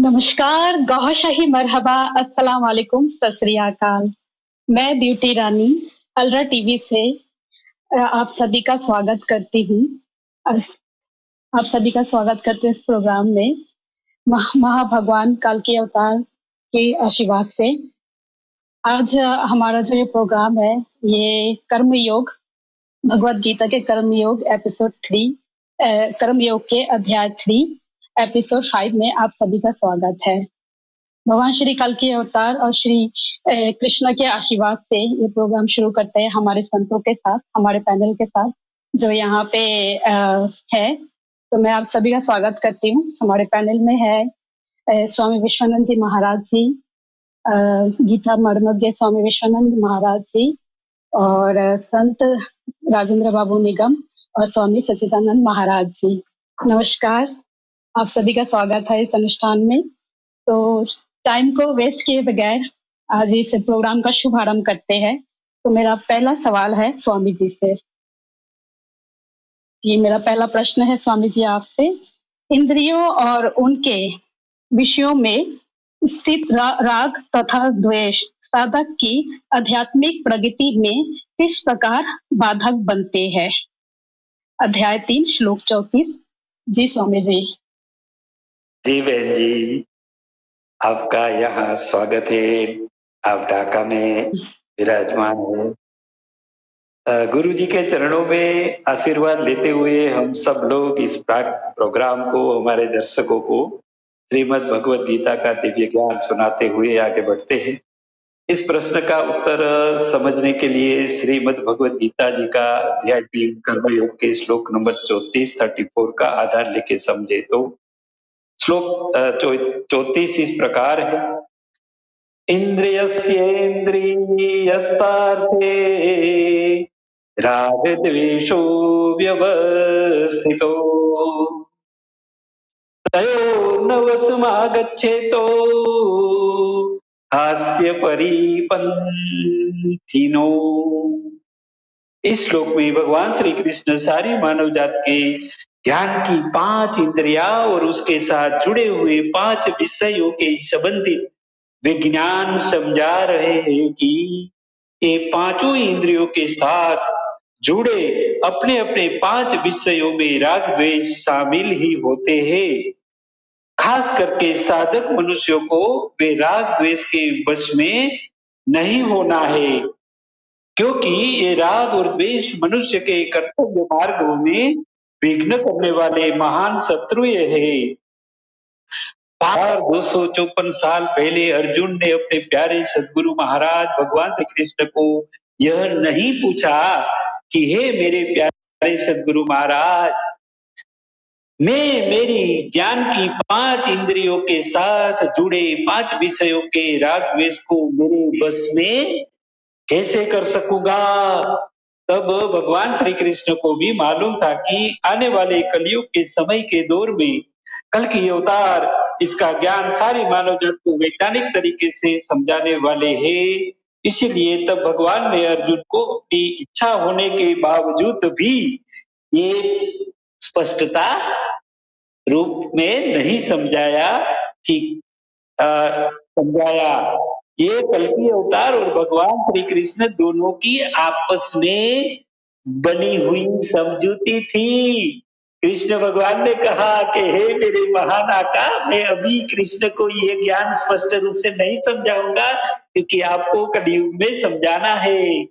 नमस्कार, गौशाही मरहबा, अस्सलाम वालेकुम, सत श्री अकाल। मैं ब्यूटी रानी अलरा टीवी से आप सभी का स्वागत करती हूँ। अ, आप सभी का स्वागत करते हैं इस प्रोग्राम में महाभगवान कल के अवतार के आशीर्वाद से। आज हमारा जो ये प्रोग्राम है, ये कर्म योग, भगवद गीता के कर्म योग एपिसोड 3 कर्म योग के अध्याय 3 एपिसोड 5 में आप सभी का स्वागत है। भगवान श्री कल के अवतार और श्री कृष्ण के आशीर्वाद से ये प्रोग्राम शुरू करते हैं हमारे संतों के साथ, हमारे पैनल के साथ जो यहाँ पे है। तो मैं आप सभी का स्वागत करती हूँ। हमारे पैनल में है स्वामी विश्वानंद जी महाराज जी, गीता मर्मज्ञ स्वामी विश्वानंद महाराज जी और संत राजेंद्र बाबू निगम और स्वामी सच्चिदानंद महाराज जी। नमस्कार, आप सभी का स्वागत है इस अनुष्ठान में। तो टाइम को वेस्ट किए बगैर आज इस प्रोग्राम का शुभारंभ करते हैं। तो मेरा पहला सवाल है स्वामी जी से। ये मेरा पहला प्रश्न है स्वामी जी आपसे। इंद्रियों और उनके विषयों में स्थित राग तथा द्वेष साधक की आध्यात्मिक प्रगति में किस प्रकार बाधक बनते हैं? अध्याय 3 श्लोक 34। जी स्वामी जी। जी बहन जी, आपका यहाँ स्वागत है। आप ढाका में विराजमान है। गुरु जी के चरणों में आशीर्वाद लेते हुए हम सब लोग इस प्रोग्राम को, हमारे दर्शकों को श्रीमद् भगवद गीता का दिव्य ज्ञान सुनाते हुए आगे बढ़ते हैं। इस प्रश्न का उत्तर समझने के लिए श्रीमद् भगवद गीता जी का अध्याय 3 कर्मयोग के श्लोक नंबर 34 का आधार लेके समझे तो श्लोक 34 इस प्रकार है। इंद्रियस्येन्द्रियस्तार्थे राग द्वेषो व्यवस्थितो तयोर्नवसमागच्छेतो हास्य परिपन्थिनो। इस श्लोक में भगवान श्री कृष्ण सारी मानव जात के ज्ञान की 5 इंद्रिया और उसके साथ जुड़े हुए 5 विषयों के संबंधित विज्ञान समझा रहे हैं कि ये पांचों इंद्रियों के साथ जुड़े अपने अपने 5 विषयों में राग द्वेष शामिल ही होते हैं। खास करके साधक मनुष्यों को वे राग द्वेष के वश में नहीं होना है, क्योंकि ये राग और द्वेष मनुष्य के कर्तव्य मार्गों में विघ्न करने वाले महान शत्रु है। 254 साल पहले अर्जुन ने अपने प्यारे सदगुरु महाराज भगवान श्री कृष्ण को यह नहीं पूछा कि हे मेरे प्यारे सदगुरु महाराज, मैं मेरी ज्ञान की 5 इंद्रियों के साथ जुड़े 5 विषयों के राग द्वेष को मेरे बस में कैसे कर सकूंगा? तब भगवान श्री कृष्ण को भी मालूम था कि आने वाले कलयुग के समय के दौर में कल की अवतार इसका ज्ञान सारी मानव जात को वैज्ञानिक तरीके से समझाने वाले हैं। इसीलिए तब भगवान ने अर्जुन को अपनी इच्छा होने के बावजूद भी ये स्पष्टता रूप में नहीं समझाया कि समझाया ये कल की अवतार और भगवान श्री कृष्ण दोनों की आपस में बनी हुई समझौती थी। कृष्ण भगवान ने कहा कि हे मेरे महान आका, मैं अभी कृष्ण को ये ज्ञान स्पष्ट रूप से नहीं समझाऊंगा, क्योंकि आपको कलयुग में समझाना है।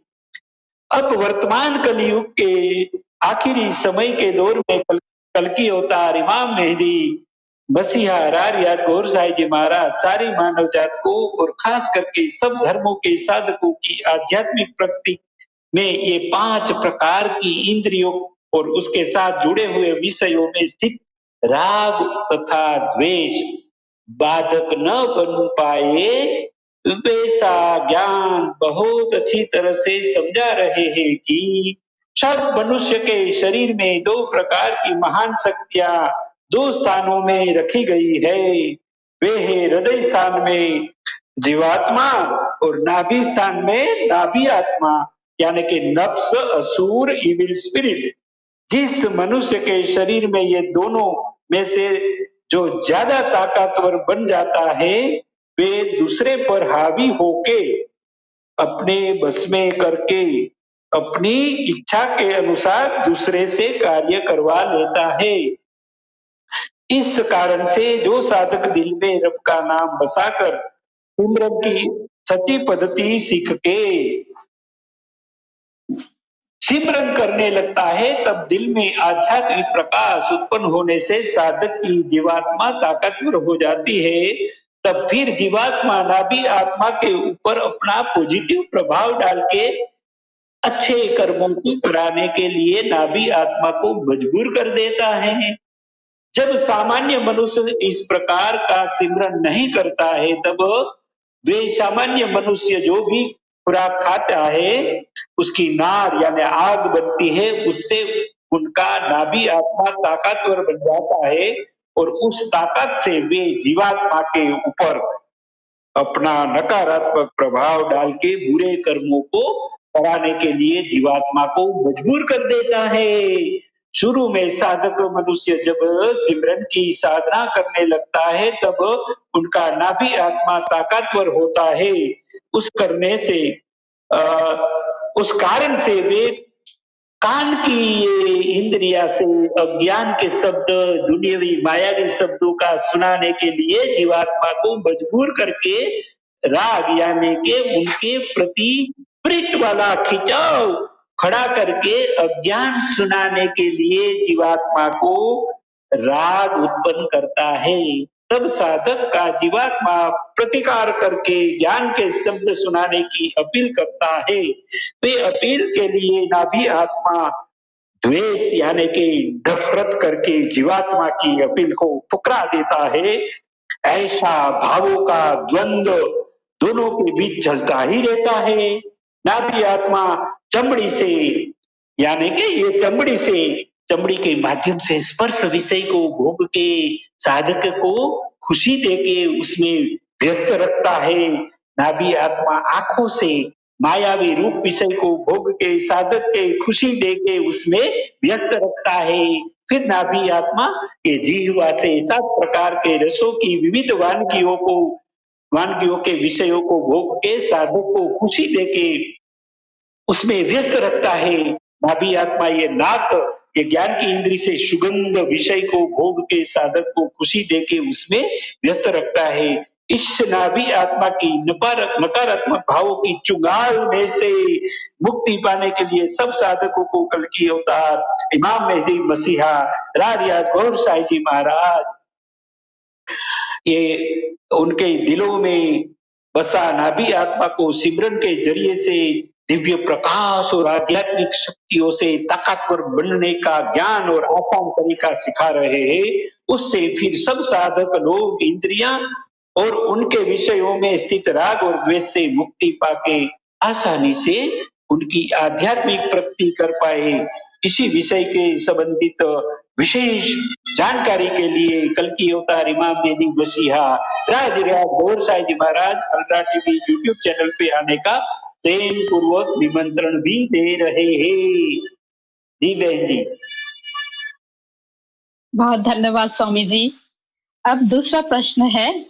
अब वर्तमान कलयुग के आखिरी समय के दौर में कल की अवतार इमाम मेहदी मसीहा रारियात गौर साई जी महाराज सारी मानव जात को और खास करके सब धर्मों के साधकों की आध्यात्मिक प्रगति में ये 5 प्रकार की इंद्रियों और उसके साथ जुड़े हुए विषयों में स्थित राग तथा द्वेष बाधक न बन पाए, वैसा ज्ञान बहुत अच्छी तरह से समझा रहे हैं कि सब मनुष्य के शरीर में 2 प्रकार की महान शक्तियां 2 स्थानों में रखी गई है। वे है हृदय स्थान में जीवात्मा और नाभि स्थान में नाभि आत्मा, यानी कि नफ्स, असुर, इविल स्पिरिट। जिस मनुष्य के शरीर में ये दोनों में से जो ज्यादा ताकतवर बन जाता है वे दूसरे पर हावी होके अपने बस में करके अपनी इच्छा के अनुसार दूसरे से कार्य करवा लेता है। इस कारण से जो साधक दिल में रब का नाम बसाकर सिमरन की सच्ची पद्धति सीख के सिमरन करने लगता है तब दिल में आध्यात्मिक प्रकाश उत्पन्न होने से साधक की जीवात्मा ताकतवर हो जाती है। तब फिर जीवात्मा नाभि आत्मा के ऊपर अपना पॉजिटिव प्रभाव डाल के अच्छे कर्मों को कराने के लिए नाभि आत्मा को मजबूर कर देता है। जब सामान्य मनुष्य इस प्रकार का सिमरन नहीं करता है तब वे सामान्य मनुष्य जो भी खुराक खाता है उसकी नार यानी आग बनती है, उससे उनका नाभि आत्मा ताकतवर बन जाता है और उस ताकत से वे जीवात्मा के ऊपर अपना नकारात्मक प्रभाव डाल के बुरे कर्मों को कराने के लिए जीवात्मा को मजबूर कर देता है। शुरू में साधक मनुष्य जब सिमरन की साधना करने लगता है तब उनका नाभि आत्मा ताकतवर होता है। उस करने से उस कारण से वे कान की ये इंद्रिया से अज्ञान के शब्द दुनियावी मायावी शब्दों का सुनाने के लिए जीवात्मा को मजबूर करके राग यानी के उनके प्रति प्रीत वाला खिंचाव खड़ा करके अज्ञान सुनाने के लिए जीवात्मा को राग उत्पन्न करता है। तब साधक का जीवात्मा प्रतिकार करके ज्ञान के शब्द सुनाने की अपील करता है। वे अपील के लिए नाभि आत्मा द्वेष यानी कि नफरत करके जीवात्मा की अपील को ठुकरा देता है। ऐसा भावों का द्वंद्व दोनों के बीच चलता ही रहता है। नाभि आत्मा चमड़ी से यानी कि ये चमड़ी के माध्यम से स्पर्श विषय को भोग के साधक को खुशी देके उसमें व्यस्त रखता है। नाभि आत्मा आंखों से मायावी रूप विषय को भोग के साधक के खुशी देके उसमें व्यस्त रखता है। फिर नाभि आत्मा ये जिह्वा से 7 प्रकार के रसों की विविध वानगियों के विषयों को भोग के साधक को खुशी देके उसमें व्यस्त रखता है। नाभि आत्मा ये नाक ये ज्ञान की इंद्री से सुगंध विषय को भोग के साधक को खुशी देके उसमें व्यस्त रखता है। इस नाभि आत्मा की नकारात्मक भावों की चुंगाल में से मुक्ति पाने के लिए सब साधकों को कल की अवतार इमाम मेहदी मसीहा रारियात गौर साई जी महाराज ये उनके दिलों में बसा नाभि आत्मा को सिमरन के जरिए से दिव्य प्रकाश और आध्यात्मिक शक्तियों से ताकतवर बनने का ज्ञान और आसान तरीका सिखा रहे हैं। उससे फिर सब साधक लोग इंद्रियां और उनके विषयों में स्थित राग और द्वेष से मुक्ति पाके आसानी से उनकी आध्यात्मिक प्रगति कर पाए। इसी विषय के संबंधित विशेष जानकारी के लिए कल की अवतार इमाम मेहदी मसीहा राज गौर साई जी महाराज अल्ट्रा टीवी यूट्यूब चैनल पे आने का प्रेम पूर्वक निमंत्रण भी दे रहे हैं। जी बहन जी, बहुत धन्यवाद स्वामी जी। अब दूसरा प्रश्न है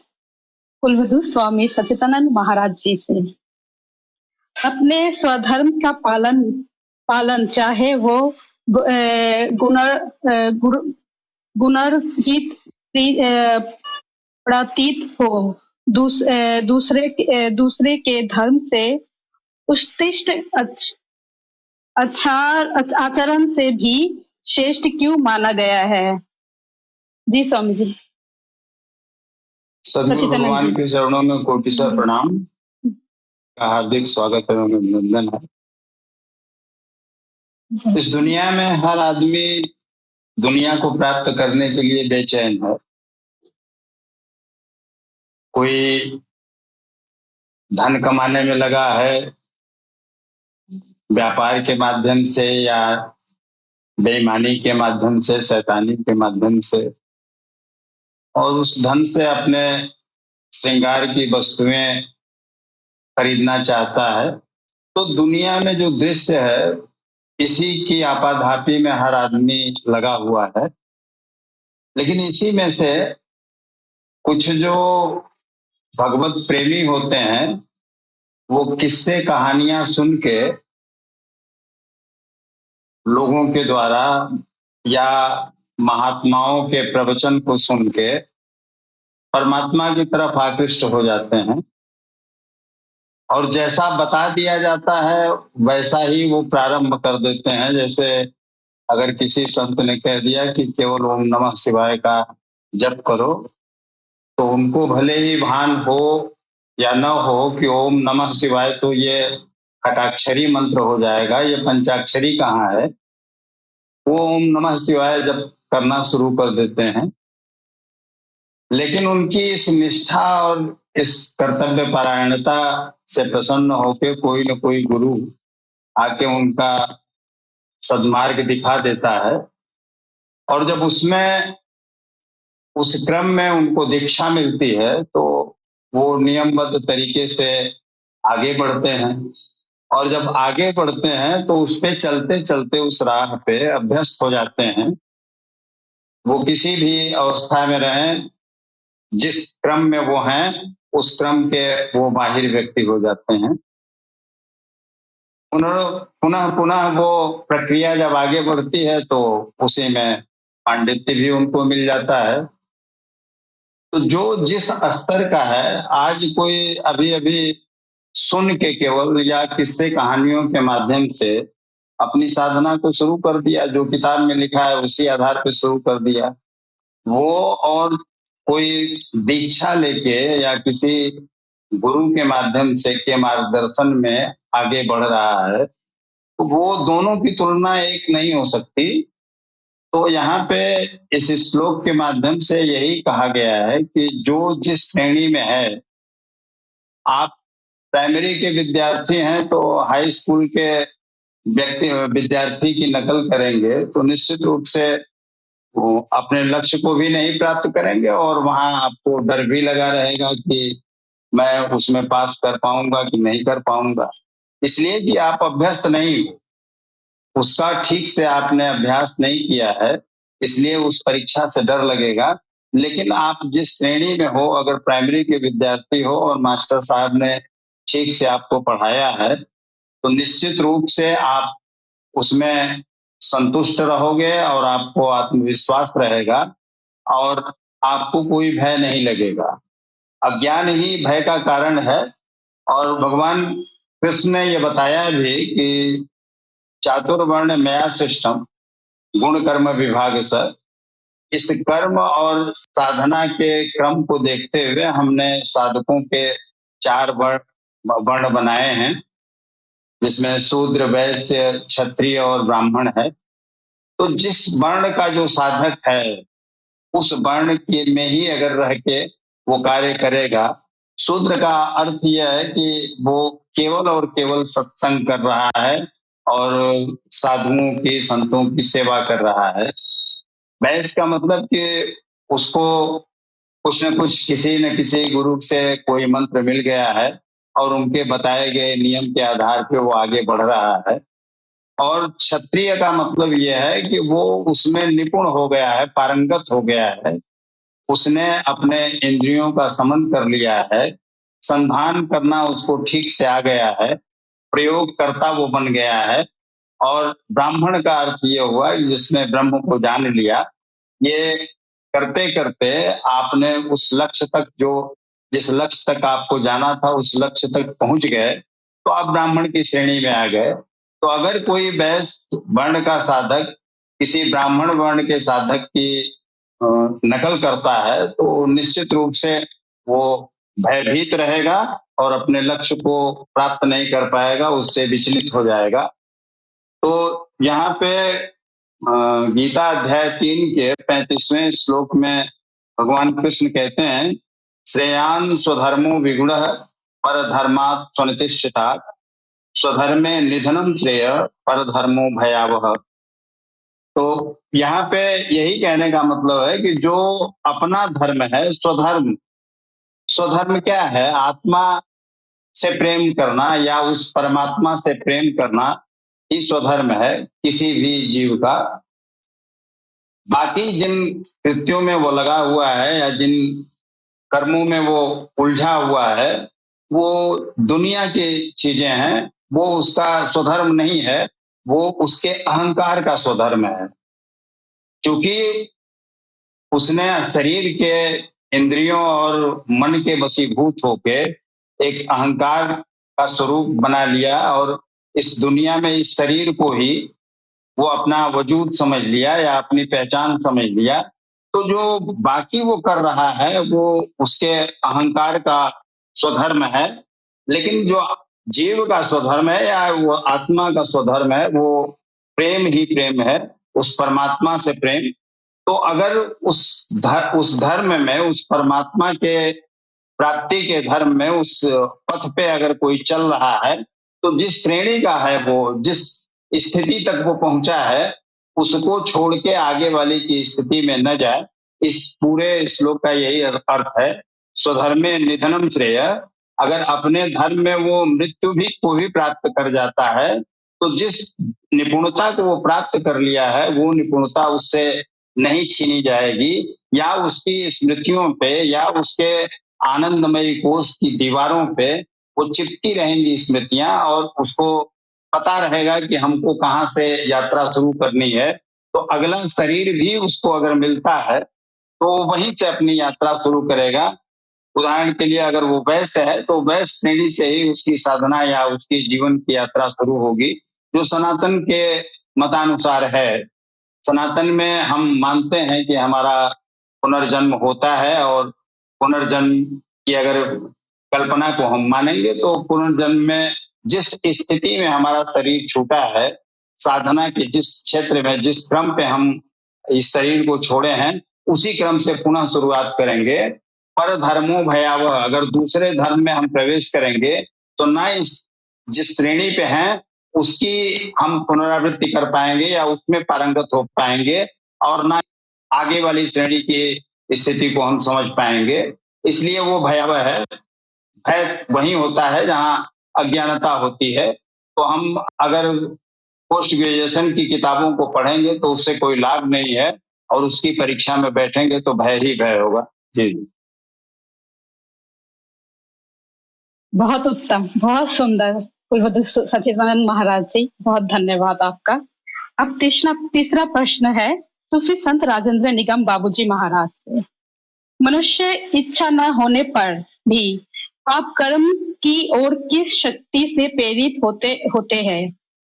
कुलवधु स्वामी सच्चिदानंद महाराज जी से। अपने स्वधर्म का पालन चाहे वो गुणर्जित प्रतीत हो, दूसरे के धर्म से उत्कृष्ट आचरण से भी श्रेष्ठ क्यों माना गया है? जी स्वामी जी। सदगुरु भगवान के चरणों में कोटिशा प्रणाम का हार्दिक स्वागत एवं अभिनंदन है। इस दुनिया में हर आदमी दुनिया को प्राप्त करने के लिए बेचैन है। कोई धन कमाने में लगा है व्यापार के माध्यम से या बेईमानी के माध्यम से, शैतानी के माध्यम से, और उस धन से अपने श्रृंगार की वस्तुएं खरीदना चाहता है। तो दुनिया में जो दृश्य है इसी की आपाधापी में हर आदमी लगा हुआ है। लेकिन इसी में से कुछ जो भगवत प्रेमी होते हैं वो किस्से कहानियां सुन के लोगों के द्वारा या महात्माओं के प्रवचन को सुन के परमात्मा की तरफ आकृष्ट हो जाते हैं, और जैसा बता दिया जाता है वैसा ही वो प्रारंभ कर देते हैं। जैसे अगर किसी संत ने कह दिया कि केवल ओम नमः शिवाय का जप करो, तो उनको भले ही भान हो या न हो कि ओम नमः शिवाय तो ये खटाक्षरी मंत्र हो जाएगा, ये पंचाक्षरी कहाँ है, वो ओम नमः शिवाय जब करना शुरू कर देते हैं। लेकिन उनकी इस निष्ठा और इस कर्तव्य परायणता से प्रसन्न होकर कोई न कोई गुरु आके उनका सद्मार्ग दिखा देता है, और जब उसमें उस क्रम में उनको दीक्षा मिलती है तो वो नियमबद्ध तरीके से आगे बढ़ते हैं, और जब आगे बढ़ते हैं तो उस पे चलते चलते उस राह पे अभ्यस्त हो जाते हैं। वो किसी भी अवस्था में रहें, जिस क्रम में वो हैं उस क्रम के वो माहिर व्यक्ति हो जाते हैं। पुनः पुनः वो प्रक्रिया जब आगे बढ़ती है तो उसी में पांडित्य भी उनको मिल जाता है। तो जो जिस स्तर का है, आज कोई अभी अभी सुन के केवल या किस्से कहानियों के माध्यम से अपनी साधना को शुरू कर दिया, जो किताब में लिखा है उसी आधार पे शुरू कर दिया, वो और कोई दीक्षा लेके या किसी गुरु के माध्यम से के मार्गदर्शन में आगे बढ़ रहा है, तो वो दोनों की तुलना एक नहीं हो सकती। तो यहाँ पे इस श्लोक के माध्यम से यही कहा गया है कि जो जिस श्रेणी में है, आप प्राइमरी के विद्यार्थी हैं तो हाई स्कूल के विद्यार्थी की नकल करेंगे तो निश्चित रूप से वो अपने लक्ष्य को भी नहीं प्राप्त करेंगे, और वहां आपको डर भी लगा रहेगा कि मैं उसमें पास कर पाऊंगा कि नहीं कर पाऊंगा, इसलिए कि आप अभ्यस्त नहीं हो, उसका ठीक से आपने अभ्यास नहीं किया है, इसलिए उस परीक्षा से डर लगेगा। लेकिन आप जिस श्रेणी में हो, अगर प्राइमरी के विद्यार्थी हो और मास्टर साहब ने ठीक से आपको पढ़ाया है, तो निश्चित रूप से आप उसमें संतुष्ट रहोगे और आपको आत्मविश्वास रहेगा और आपको कोई भय नहीं लगेगा। अज्ञान ही भय का कारण है, और भगवान कृष्ण ने ये बताया भी कि चातुर्वर्ण मया सृष्टम गुण कर्म विभाग से, इस कर्म और साधना के क्रम को देखते हुए हमने साधकों के 4 वर्ण बनाए हैं, जिसमें शूद्र, वैश्य, क्षत्रिय और ब्राह्मण है। तो जिस वर्ण का जो साधक है उस वर्ण के में ही अगर रह के वो कार्य करेगा, शूद्र का अर्थ यह है कि वो केवल और केवल सत्संग कर रहा है और साधुओं की, संतों की सेवा कर रहा है। वैश्य का मतलब कि उसको कुछ न कुछ, किसी न किसी गुरु से कोई मंत्र मिल गया है और उनके बताए गए नियम के आधार पे वो आगे बढ़ रहा है। और क्षत्रिय का मतलब यह है कि वो उसमें निपुण हो गया है, पारंगत हो गया है, उसने अपने इंद्रियों का समन कर लिया है, संधान करना उसको ठीक से आ गया है, प्रयोगकर्ता वो बन गया है। और ब्राह्मण का अर्थ ये हुआ जिसने ब्रह्म को जान लिया। ये करते करते आपने उस लक्ष्य तक, जो जिस लक्ष्य तक आपको जाना था उस लक्ष्य तक पहुंच गए, तो आप ब्राह्मण की श्रेणी में आ गए। तो अगर कोई वैश्य वर्ण का साधक किसी ब्राह्मण वर्ण के साधक की नकल करता है तो निश्चित रूप से वो भयभीत रहेगा और अपने लक्ष्य को प्राप्त नहीं कर पाएगा, उससे विचलित हो जाएगा। तो यहाँ पे गीता अध्याय 3 के 35वें श्लोक में भगवान कृष्ण कहते हैं, श्रेयान स्वधर्मो विगुण पर धर्मात् स्वनितिष्ठितात् स्वधर्मे निधनम श्रेय पर धर्मो भयावह। तो यहाँ पे यही कहने का मतलब है कि जो अपना धर्म है, स्वधर्म, स्वधर्म क्या है? आत्मा से प्रेम करना या उस परमात्मा से प्रेम करना ही स्वधर्म है किसी भी जीव का। बाकी जिन कृत्यों में वो लगा हुआ है या जिन कर्मों में वो उलझा हुआ है, वो दुनिया की चीजें हैं, वो उसका स्वधर्म नहीं है, वो उसके अहंकार का स्वधर्म है। क्योंकि उसने शरीर के इंद्रियों और मन के वशीभूत होके एक अहंकार का स्वरूप बना लिया और इस दुनिया में इस शरीर को ही वो अपना वजूद समझ लिया या अपनी पहचान समझ लिया। तो जो बाकी वो कर रहा है वो उसके अहंकार का स्वधर्म है। लेकिन जो जीव का स्वधर्म है या वो आत्मा का स्वधर्म है वो प्रेम ही प्रेम है, उस परमात्मा से प्रेम। तो अगर उस धर्म में, उस परमात्मा के प्राप्ति के धर्म में, उस पथ पे अगर कोई चल रहा है, तो जिस श्रेणी का है वो, जिस स्थिति तक वो पहुंचा है, उसको छोड़ के आगे वाली की स्थिति में न जाए। इस पूरे श्लोक का यही अर्थ है। स्वधर्मे निधनम श्रेय। अगर अपने धर्म में वो मृत्यु भी को भी प्राप्त कर जाता है, तो जिस निपुणता को वो प्राप्त कर लिया है, वो निपुणता उससे नहीं छीनी जाएगी, या उसकी स्मृतियों पे या उसके आनंदमयी कोष की दीवारों पे वो चिपकी रहेंगी स्मृतियां, और उसको पता रहेगा कि हमको कहाँ से यात्रा शुरू करनी है। तो अगला शरीर भी उसको अगर मिलता है तो वहीं से अपनी यात्रा शुरू करेगा। उदाहरण के लिए अगर वो वैश्य है तो वैश्य श्रेणी से ही उसकी साधना या उसकी जीवन की यात्रा शुरू होगी, जो सनातन के मतानुसार है। सनातन में हम मानते हैं कि हमारा पुनर्जन्म होता है, और पुनर्जन्म की अगर कल्पना को हम मानेंगे तो पुनर्जन्म में जिस स्थिति में हमारा शरीर छूटा है, साधना के जिस क्षेत्र में, जिस क्रम पे हम इस शरीर को छोड़े हैं, उसी क्रम से पुनः शुरुआत करेंगे। पर धर्मो भयावह, अगर दूसरे धर्म में हम प्रवेश करेंगे तो ना इस जिस श्रेणी पे हैं उसकी हम पुनरावृत्ति कर पाएंगे या उसमें पारंगत हो पाएंगे, और ना आगे वाली श्रेणी की स्थिति को हम समझ पाएंगे। इसलिए वो भयावह है। भय वहीं होता है जहाँ अज्ञानता होती है। तो हम अगर पोस्ट ग्रेजुएशन की किताबों को पढ़ेंगे तो उससे कोई लाभ नहीं है, और उसकी परीक्षा में बैठेंगे तो भय ही भय होगा। जी जी। बहुत उत्तम, बहुत सुंदर कुलवती सचिदानंद महाराज जी, बहुत धन्यवाद आपका। अब तीसरा प्रश्न है सुश्री संत राजेंद्र निगम बाबूजी महाराज से। मनुष्य इच्छा न होने पर भी पाप कर्म की ओर किस शक्ति से प्रेरित होते हैं,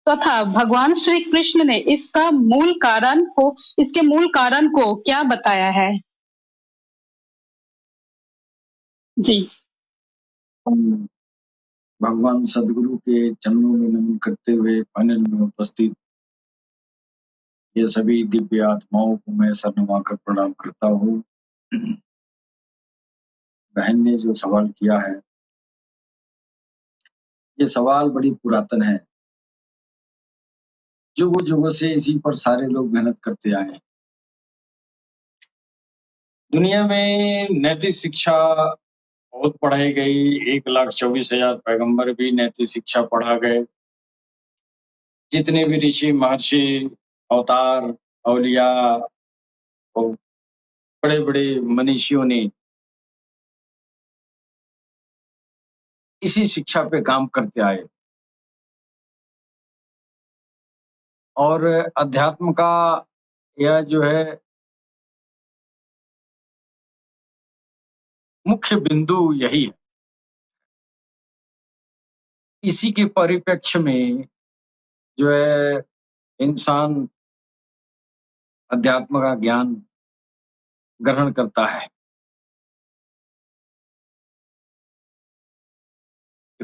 तथा भगवान श्री कृष्ण ने इसके मूल कारण को क्या बताया है? जी। हम भगवान सदगुरु के चरणों में नमन करते हुए पैनल में उपस्थित ये सभी दिव्य आत्माओं को मैं सर नवाकर प्रणाम करता हूँ। बहन ने जो सवाल किया है, ये सवाल बड़ी पुरातन है। जुगों जुगों से इसी पर सारे लोग मेहनत करते आए हैं। दुनिया में नैतिक शिक्षा बहुत पढ़ाई गई। 1,24,000 पैगंबर भी नैतिक शिक्षा पढ़ा गए। जितने भी ऋषि महर्षि अवतार औलिया और बड़े बड़े मनीषियों ने इसी शिक्षा पे काम करते आए, और अध्यात्म का यह जो है मुख्य बिंदु यही है। इसी के परिप्रेक्ष्य में जो है इंसान अध्यात्म का ज्ञान ग्रहण करता है।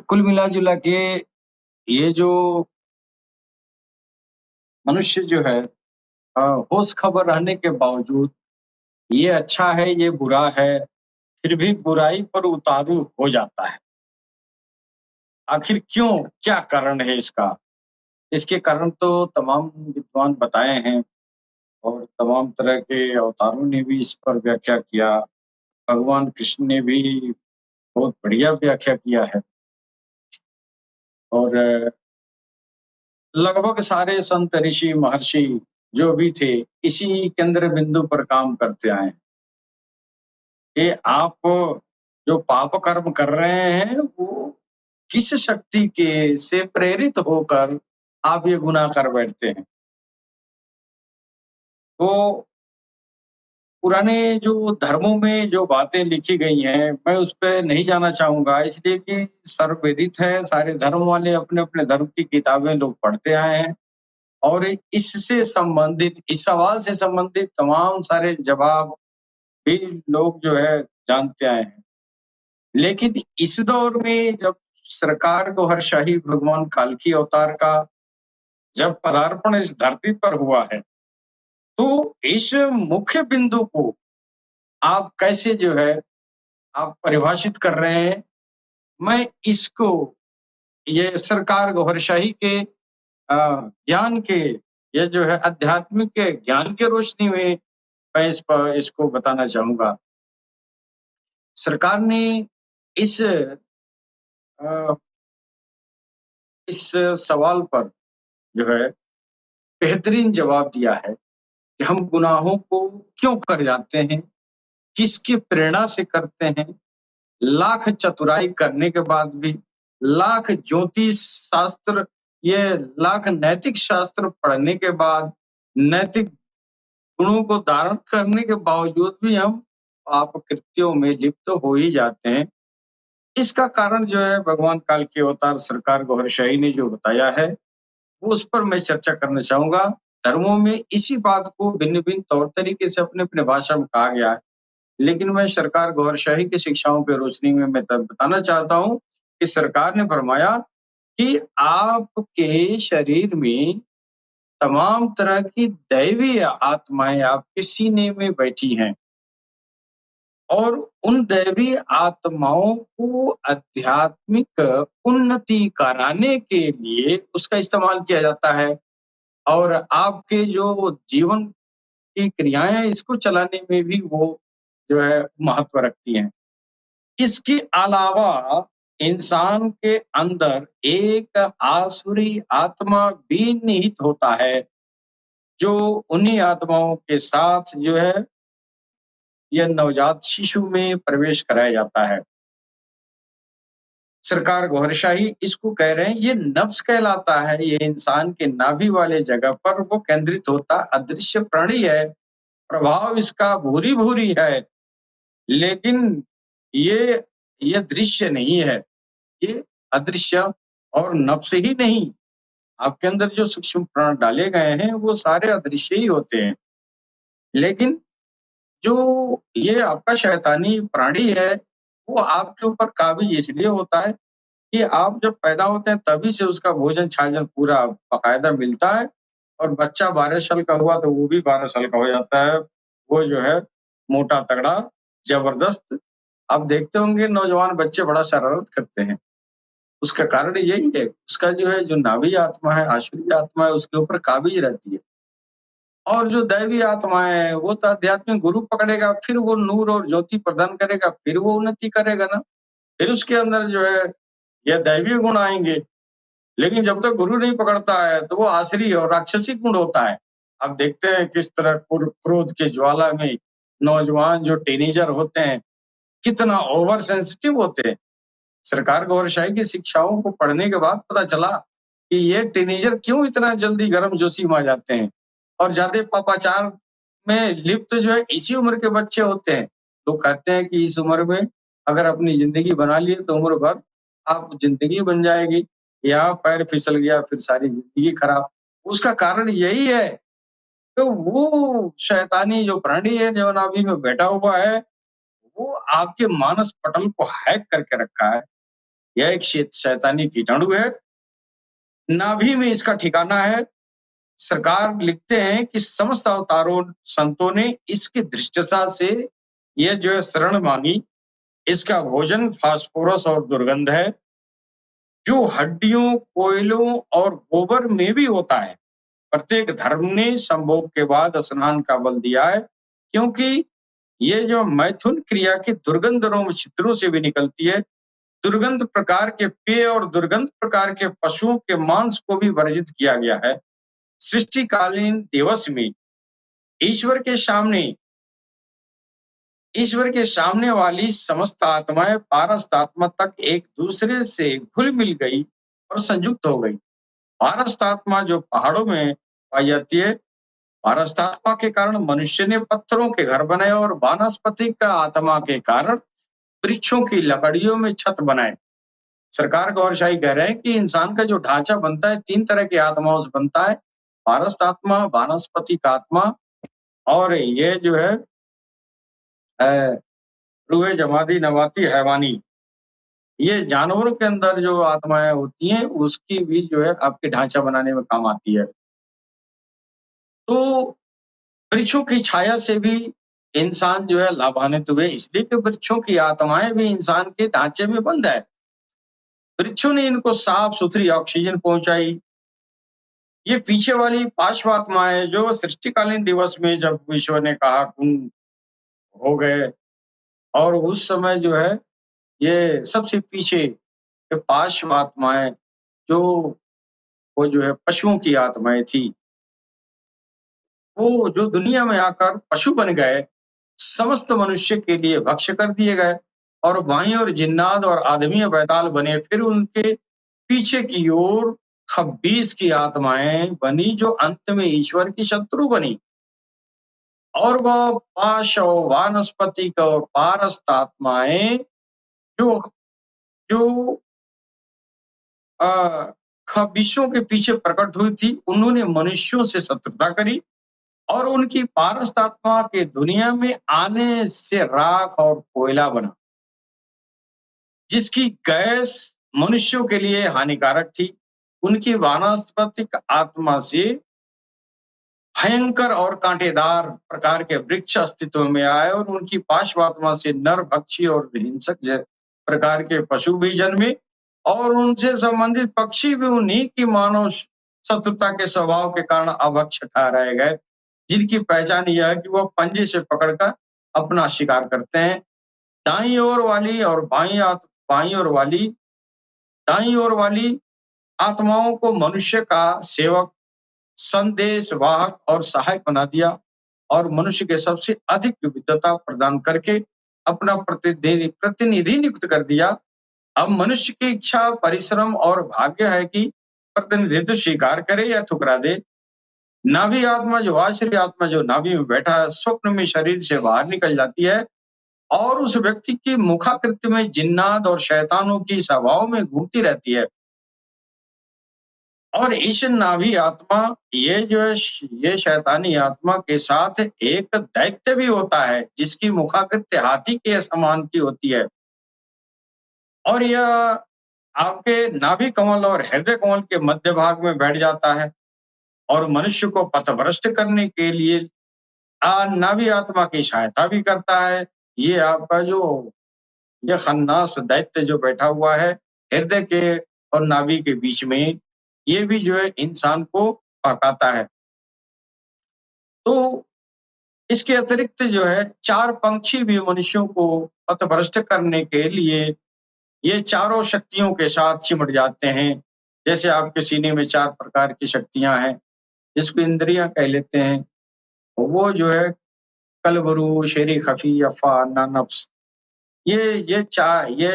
कुल मिला जुला के ये जो मनुष्य जो है होश खबर रहने के बावजूद ये अच्छा है ये बुरा है, फिर भी बुराई पर उतारू हो जाता है। आखिर क्यों, क्या कारण है इसका? इसके कारण तो तमाम विद्वान बताए हैं, और तमाम तरह के अवतारों ने भी इस पर व्याख्या किया। भगवान कृष्ण ने भी बहुत बढ़िया व्याख्या किया है, और लगभग सारे संत ऋषि महर्षि जो भी थे इसी केंद्र बिंदु पर काम करते आए हैं कि आप जो पाप कर्म कर रहे हैं वो किस शक्ति के से प्रेरित होकर आप ये गुनाह कर बैठते हैं। तो पुराने जो धर्मों में जो बातें लिखी गई हैं, मैं उस पे नहीं जाना चाहूँगा इसलिए कि सर्वविदित है, सारे धर्म वाले अपने-अपने धर्म की किताबें लोग पढ़ते आए हैं और इससे संबंधित इस सवाल से संबंधित तमाम सारे जवाब भी लोग जो है जानते आए हैं। लेकिन इस दौर में जब सरकार गौहरशाही भगवान काल्की अवतार का जब पदार्पण इस धरती पर हुआ है, तो इस मुख्य बिंदु को आप कैसे जो है आप परिभाषित कर रहे हैं? मैं इसको ये सरकार गौहरशाही के ज्ञान के ये जो है आध्यात्मिक के ज्ञान के रोशनी में मैं इसको बताना चाहूँगा। सरकार ने इस अ, इस सवाल पर जो है बेहतरीन जवाब दिया है कि हम गुनाहों को क्यों कर जाते हैं? किसकी प्रेरणा से करते हैं? लाख चतुराई करने के बाद भी, लाख ज्योतिष शास्त्र, ये लाख नैतिक शास्त्र पढ़ने के बाद, नैतिक गुणों को धारण करने के बावजूद भी हम पाप कृत्यों में लिप्त हो ही जाते हैं। इसका कारण जो है भगवान काल के अवतार सरकार गौहरशाही ने जो बताया है, वो उस पर मैं चर्चा करना चाहूँगा। धर्मों में इसी बात को भिन्न-भिन्न तौर तरीके से अपने-अपने भाषा में कहा गया है। लेकिन मैं सरकार गौहरशाही की शिक्षाओं की रोशनी में मैं तब बताना चाहता हूँ कि सरकार ने फरमाया कि आपके शरीर में तमाम तरह की दैवीय आत्माएँ आपके सीने में बैठी हैं और उन दैवीय आत्माओं को आध्यात्मिक उन्नति कराने के लिए उसका इस्तेमाल किया जाता है और आपके जो जीवन की क्रियाएँ हैं, इसको चलाने में भी वो जो है महत्व रखती हैं। इसके अलावा इंसान के अंदर एक आसुरी आत्मा भी निहित होता है, जो उन्हीं आत्माओं के साथ जो है यह नवजात शिशु में प्रवेश कराया जाता है। सरकार गौहरशाही इसको कह रहे हैं, ये नफ्स कहलाता है, ये इंसान के नाभि वाले जगह पर वो केंद्रित होता अदृश्य प्राणी है, प्रभाव इसका भूरी-भूरी है, लेकिन ये दृश्य नहीं है, ये अदृश्य और नफ्स ही नहीं, आपके अंदर जो सूक्ष्म प्राण डाले गए हैं, वो सारे अदृश्य ही होते हैं। लेकिन जो ये आपका शैतानी प्राणी है, वो आपके ऊपर काबिज इसलिए होता है कि आप जब पैदा होते हैं तभी से उसका भोजन-छाजन पूरा बाकायदा मिलता है और बच्चा 12 साल का हुआ तो वो भी 12 साल का हो जाता है। वो जो है मोटा-तगड़ा, ज़बरदस्त। आप देखते होंगे नौजवान बच्चे बड़ा शरारत करते हैं। उसका कारण यही है, उसका जो है जो नाभि आत्मा है, आसुरी आत्मा है, उसके ऊपर काबिज रहती है। और जो दैवी आत्माएँ हैं, वो तो आध्यात्मिक गुरु पकड़ेगा, फिर वो नूर और ज्योति प्रदान करेगा, फिर वो उन्नति करेगा ना। फिर उसके अंदर जो है ये दैवीय गुण आएँगे। लेकिन जब तक गुरु नहीं पकड़ता है, तो वो आसुरी और राक्षसी गुण होता है। आप देखते हैं किस तरह क्रोध की ज्वाला में नौजवान जो टीनेजर होते हैं, कितना ओवर सेंसिटिव होते हैं। सरकार गौरशाही की शिक्षाओं को पढ़ने के बाद पता चला कि ये टीनेजर क्यों इतना जल्दी गर्मजोशी में आ जाते हैं और ज़्यादा पापाचार में लिप्त जो है इसी उम्र के बच्चे होते हैं। लोग कहते हैं कि इस उम्र में अगर अपनी ज़िंदगी बना लिए तो उम्र भर आप ज़िंदगी बन जाएगी, यहाँ पैर फिसल गया फिर सारी ज़िंदगी खराब। उसका कारण यही है, तो वो शैतानी जो प्राणी है जो नाभि में बैठा हुआ है, वो आपके मानस पटल को हैक करके रखा है। यह एक शैतानी कीटाणु है, नाभि में इसका ठिकाना है। सरकार लिखते हैं कि समस्त अवतारों संतों ने इसकी धृष्टता से यह जो है शरण मांगी। इसका भोजन फास्फोरस और दुर्गंध है, जो हड्डियों, कोयलों और गोबर में भी होता है। प्रत्येक धर्म ने संभोग के बाद स्नान का बल दिया है, क्योंकि ये जो मैथुन क्रिया की दुर्गंध रोम छिद्रों से भी निकलती है। दुर्गंध प्रकार के पेय और दुर्गंध प्रकार के पशुओं के मांस को भी वर्जित किया गया है। सृष्टिकालीन दिवस में ईश्वर के सामने ईश्वर के सामने वाली समस्त आत्माएं पारस्त आत्मा तक एक दूसरे से घुल मिल गई और संयुक्त हो गई। पारस्त आत्मा जो पहाड़ों में पाई जाती है, पारस्त आत्मा के कारण मनुष्य ने पत्थरों के घर बनाए और वानस्पतिक का आत्मा के कारण वृक्षों की लकड़ियों में छत बनाए। सरकार गौरशाही कह रहे हैं कि इंसान का जो ढांचा बनता है 3 तरह की आत्माओं से बनता है, पारस्त आत्मा, वानस्पतिक आत्मा और ये जो है रूहे, जमादी, नबाती, हैवानी। ये जानवरों के अंदर जो आत्माएं होती हैं उसकी भी जो है आपके ढांचा बनाने में काम आती है। तो वृक्षों की छाया से भी इंसान जो है लाभान्वित हुए, इसलिए कि वृक्षों की आत्माएं भी इंसान के ढांचे में बंद है। वृक्षों ने इनको साफ सुथरी ऑक्सीजन पहुंचाई। ये पीछे वाली पार्श्व आत्माएं जो सृष्टिकालीन दिवस में जब ईश्वर ने कहा तुम हो गए, और उस समय जो है ये सबसे पीछे के पार्श्व आत्माएं जो वो जो है पशुओं की आत्माएं थी, वो जो दुनिया में आकर पशु बन गए, समस्त मनुष्य के लिए भक्ष्य कर दिए गए और बाई और जिन्नात और आदमी बैताल बने। फिर उनके पीछे की ओर 26 की आत्माएं बनी जो अंत में ईश्वर की शत्रु बनी, और वह पाश और वानस्पतिक और पारस्त आत्माएं जो जो खबीसों के पीछे प्रकट हुई थी, उन्होंने मनुष्यों से शत्रुता करी और उनकी पारस्त आत्मा के दुनिया में आने से राख और कोयला बना, जिसकी गैस मनुष्यों के लिए हानिकारक थी। उनकी वानस्पतिक आत्मा से भयंकर और कांटेदार प्रकार के वृक्ष अस्तित्व में आए और उनकी पार्श्व आत्मा से नर, पक्षी और हिंसक प्रकार के पशु भी जन्मे और उनसे संबंधित पक्षी भी उन्हीं की मानव शत्रुता के स्वभाव के कारण अभक्ष्य ठहराए गए, जिनकी पहचान यह है कि वह पंजे से पकड़कर अपना शिकार करते हैं। दाईं ओर वाली और बाईं ओर वाली आत्माओं को मनुष्य का सेवक, संदेश वाहक और सहायक बना दिया और मनुष्य के सबसे अधिक विविधता प्रदान करके अपना प्रतिनिधि नियुक्त कर दिया। अब मनुष्य की इच्छा, परिश्रम और भाग्य है कि प्रतिनिधित्व स्वीकार करे या ठुकरा दे। नाभि आत्मा जो आश्रय आत्मा जो नाभि में बैठा है, स्वप्न में शरीर से बाहर निकल जाती है और उस व्यक्ति की मुखाकृति में जिन्नात और शैतानों की सभाओं में घूमती रहती है। और इस नाभि आत्मा ये जो है ये शैतानी आत्मा के साथ एक दैत्य भी होता है, जिसकी मुखाकृति हाथी के समान की होती है और यह आपके नाभि कमल और हृदय कमल के मध्य भाग में बैठ जाता है और मनुष्य को पथभ्रष्ट करने के लिए नाभि आत्मा की सहायता भी करता है। ये आपका जो ये खन्नास दैत्य जो बैठा हुआ है हृदय के और नाभि के बीच में, ये भी जो है इंसान को भड़काता है। तो इसके अतिरिक्त जो है 4 पंक्षी भी मनुष्यों को पथभ्रष्ट करने के लिए ये चारों शक्तियों के साथ चिमट जाते हैं। जैसे आपके सीने में 4 प्रकार की शक्तियां हैं, जिसको इंद्रियां कह लेते हैं। वो जो है कलबरू, शेरी खफी, अफा, नफ्स, ये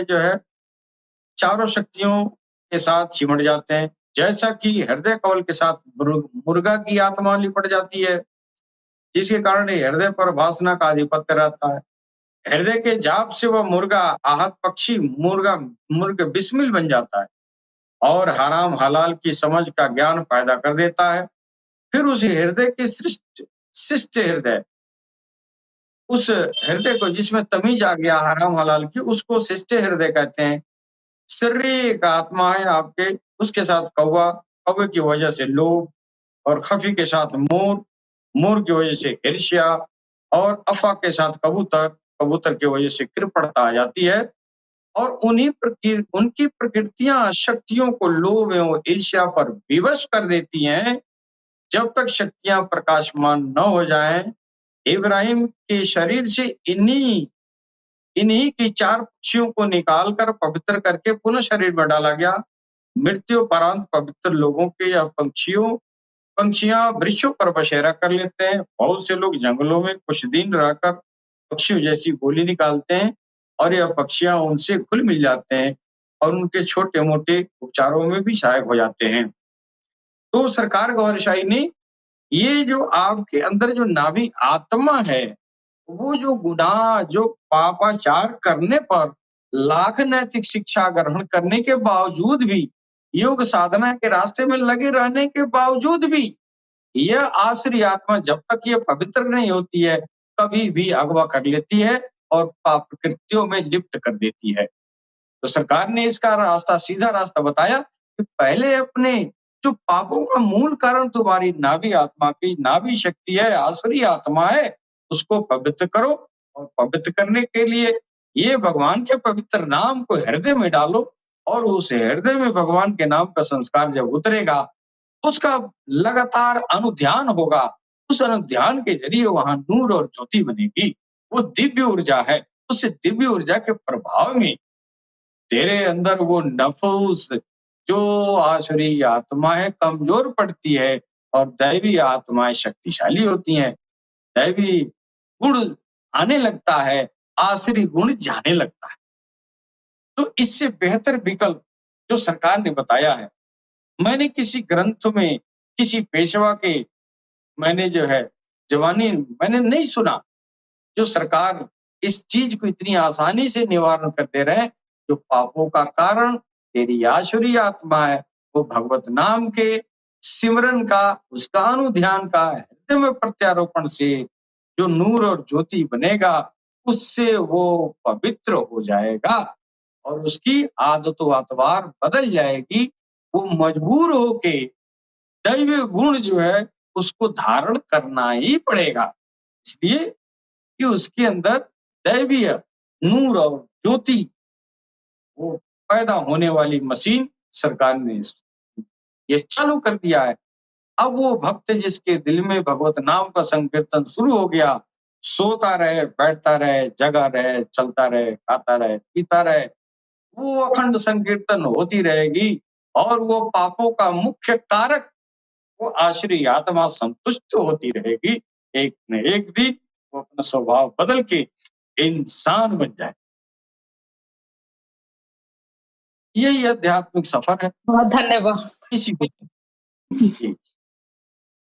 जो है चारों शक्तियों के साथ चिमट जाते हैं। जैसा कि हृदय कमल के साथ मुर्गा की आत्मा लिपट जाती है, जिसके कारण हृदय पर वासना का आधिपत्य रहता है। हृदय के जाप से वह मुर्गा आहत पक्षी मुर्ग बिस्मिल बन जाता है और हराम हलाल की समझ का ज्ञान पैदा कर देता है। फिर उस हृदय के शिष्ट हृदय, उस हृदय को जिसमें तमीज आ गया हराम हलाल की, उसको शिष्ट हृदय कहते हैं। शरीर का आत्मा है आपके, उसके साथ कौवा, कौवे की वजह से लोभ, और खफी के साथ मोर की वजह से ईर्ष्या, और अफा के साथ कबूतर की वजह से कृपणता आ जाती है। और उनकी प्रकृतियां शक्तियों को लोभ एवं ईर्ष्या पर विवश कर देती हैं। जब तक शक्तियां प्रकाशमान न हो जाएं, इब्राहिम के शरीर से इन्हीं की 4 पक्षियों को निकालकर पवित्र करके पुनः शरीर में डाला गया। मृत्युपरांत पवित्र लोगों के यह पंक्षियां वृक्षों पर बसेरा कर लेते हैं। बहुत से लोग जंगलों में कुछ दिन रहकर पक्षियों जैसी बोली निकालते हैं और यह पक्षियां उनसे घुल मिल जाते हैं और उनके छोटे-मोटे उपचारों में भी सहायक हो जाते हैं। तो सरकार गौरशाही ने ये जो आपके अंदर जो नाभी आत्मा है, वो जो गुनाह, जो पापाचार करने पर लाख नैतिक शिक्षा ग्रहण करने के बावजूद भी, योग साधना के रास्ते में लगे रहने के बावजूद भी, यह आसुरी आत्मा जब तक ये पवित्र नहीं होती है, कभी भी अगवा कर लेती है और पाप कृत्यों में लिप्त कर देती है। तो सरकार ने इसका रास्ता, सीधा रास्ता बताया कि पहले अपने जो पापों का मूल कारण तुम्हारी नाभि आत्मा की नाभि शक्ति है, आसुरी आत्मा है, उसको पवित्र करो और पवित्र करने के लिए ये भगवान के पवित्र नाम को हृदय में डालो और उस हृदय में भगवान के नाम का संस्कार जब उतरेगा, उसका लगातार अनुध्यान होगा। उस अनुध्यान के जरिए वहां नूर और ज्योति बनेगी। वो दिव्य ऊर्जा है। उस दिव्य ऊर्जा के प्रभाव में तेरे अंदर वो नफूस जो आसुरी आत्मा है कमजोर पड़ती है और दैवी आत्माएं शक्तिशाली होती हैं। दैवी गुण आने लगता है, आसुरी गुण जाने लगता है। तो इससे बेहतर विकल्प जो सरकार ने बताया है, मैंने किसी ग्रंथ में किसी पेशवा के मैंने जो है जवानी मैंने नहीं सुना। जो सरकार इस चीज को इतनी आसानी से निवारण कर दे रहे हैं। जो पापों का कारण तेरी आसुरी आत्मा है, वो भगवत नाम के सिमरन का, उसका अनुध्यान का हृदय में प्रत्यारोपण से जो नूर और ज्योति बनेगा, उससे वो पवित्र हो जाएगा और उसकी आदतों अतवार बदल जाएगी। वो मजबूर होके दैवीय गुण जो है उसको धारण करना ही पड़ेगा, इसलिए कि उसके अंदर दैवीय नूर और ज्योति वो पैदा होने वाली मशीन सरकार ने ये चालू कर दिया है। अब वो भक्त जिसके दिल में भगवत नाम का संकीर्तन शुरू हो गया, सोता रहे, बैठता रहे, जगा रहे, चलता रहे, खाता रहे, पीता रहे, वो अखंड संकीर्तन होती रहेगी और वो पापों का मुख्य कारक वो आश्री आत्मा संतुष्ट होती रहेगी। एक न एक दिन वो अपना स्वभाव बदल के इंसान बन जाए। यही आध्यात्मिक सफर है। बहुत धन्यवाद। इसी को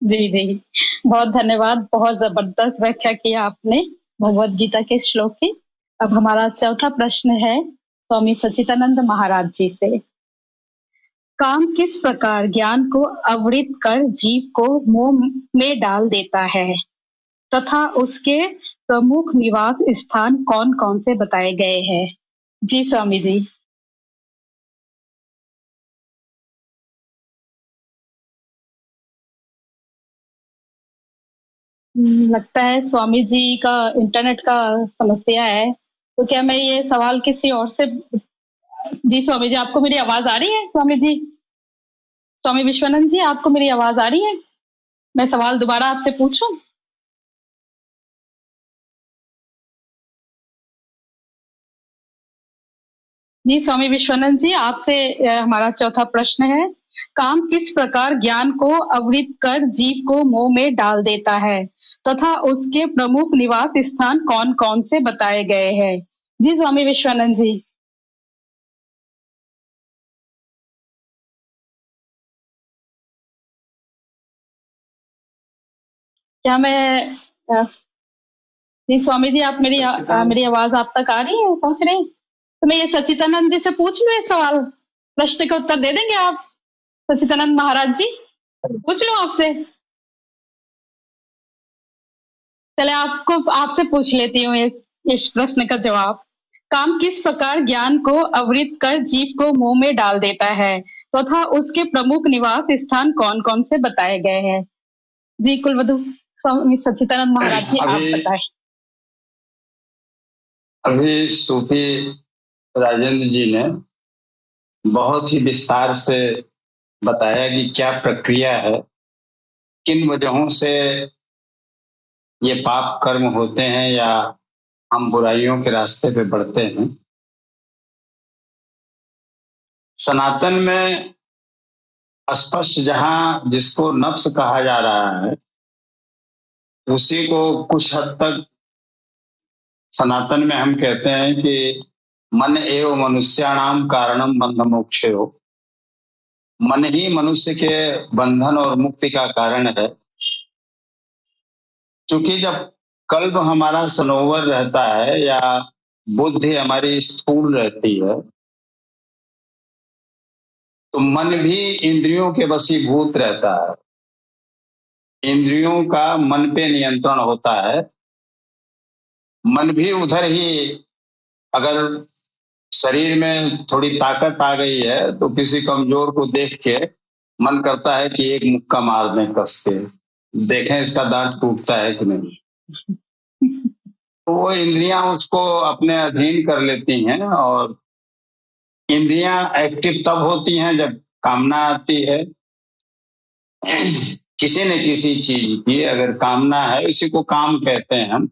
जी जी, बहुत धन्यवाद। बहुत जबरदस्त व्याख्या किया आपने भगवत गीता के श्लोक की। अब हमारा चौथा प्रश्न है स्वामी सच्चिदानंद महाराज जी से। काम किस प्रकार ज्ञान को आवृत कर जीव को मोह में डाल देता है तथा उसके प्रमुख निवास स्थान कौन कौन से बताए गए हैं? जी स्वामी जी। लगता है स्वामी जी का इंटरनेट का समस्या है। तो क्या मैं ये सवाल किसी और से जी स्वामी जी, आपको मेरी आवाज आ रही है? स्वामी जी, स्वामी विश्वानंद जी, आपको मेरी आवाज आ रही है? मैं सवाल दोबारा आपसे पूछूं? जी स्वामी विश्वानंद जी, आपसे हमारा चौथा प्रश्न है। काम किस प्रकार ज्ञान को आवृत कर जीव को मोह में डाल देता है तथा उसके प्रमुख निवास स्थान कौन कौन से बताए गए हैं? जी स्वामी विश्वानंद जी। क्या मैं जी स्वामी जी, आप मेरी आवाज आप तक आ रही है, पहुंच रही है? तो मैं ये सच्चिदानंद जी से पूछ लूं ये सवाल, प्रश्न का उत्तर दे देंगे आप सच्चिदानंद महाराज जी? पूछ लूं आपसे? चले आपसे पूछ लेती हूँ इस प्रश्न का जवाब। काम किस प्रकार ज्ञान को आवृत कर जीव को मोह में डाल देता है तथा उसके प्रमुख निवास स्थान कौन कौन से बताए गए हैं? जी कुलवधु स्वामी सच्चिदानंद महाराज जी, आप बताएं। अभी सूफी राजेंद्र जी ने बहुत ही विस्तार से बताया कि क्या प्रक्रिया है, किन वजहों से ये पाप कर्म होते हैं या हम बुराइयों के रास्ते पे बढ़ते हैं। सनातन में स्पष्ट जहां जिसको नफ्स कहा जा रहा है, उसी को कुछ हद तक सनातन में हम कहते हैं कि मन एव मनुष्याणाम कारणम बंध मोक्षयो। मन ही मनुष्य के बंधन और मुक्ति का कारण है। क्योंकि जब कल्प हमारा सनोवर रहता है या बुद्धि हमारी स्थूल रहती है, तो मन भी इंद्रियों के वशीभूत रहता है। इंद्रियों का मन पे नियंत्रण होता है। मन भी उधर ही, अगर शरीर में थोड़ी ताकत आ गई है तो किसी कमजोर को देख के मन करता है कि एक मुक्का मार दें कस के, देखें इसका दांत टूटता है कि नहीं। तो वो इंद्रियां उसको अपने अधीन कर लेती हैं। और इंद्रियां एक्टिव तब होती हैं जब कामना आती है। किसी न किसी चीज की अगर कामना है, इसी को काम कहते हैं हम।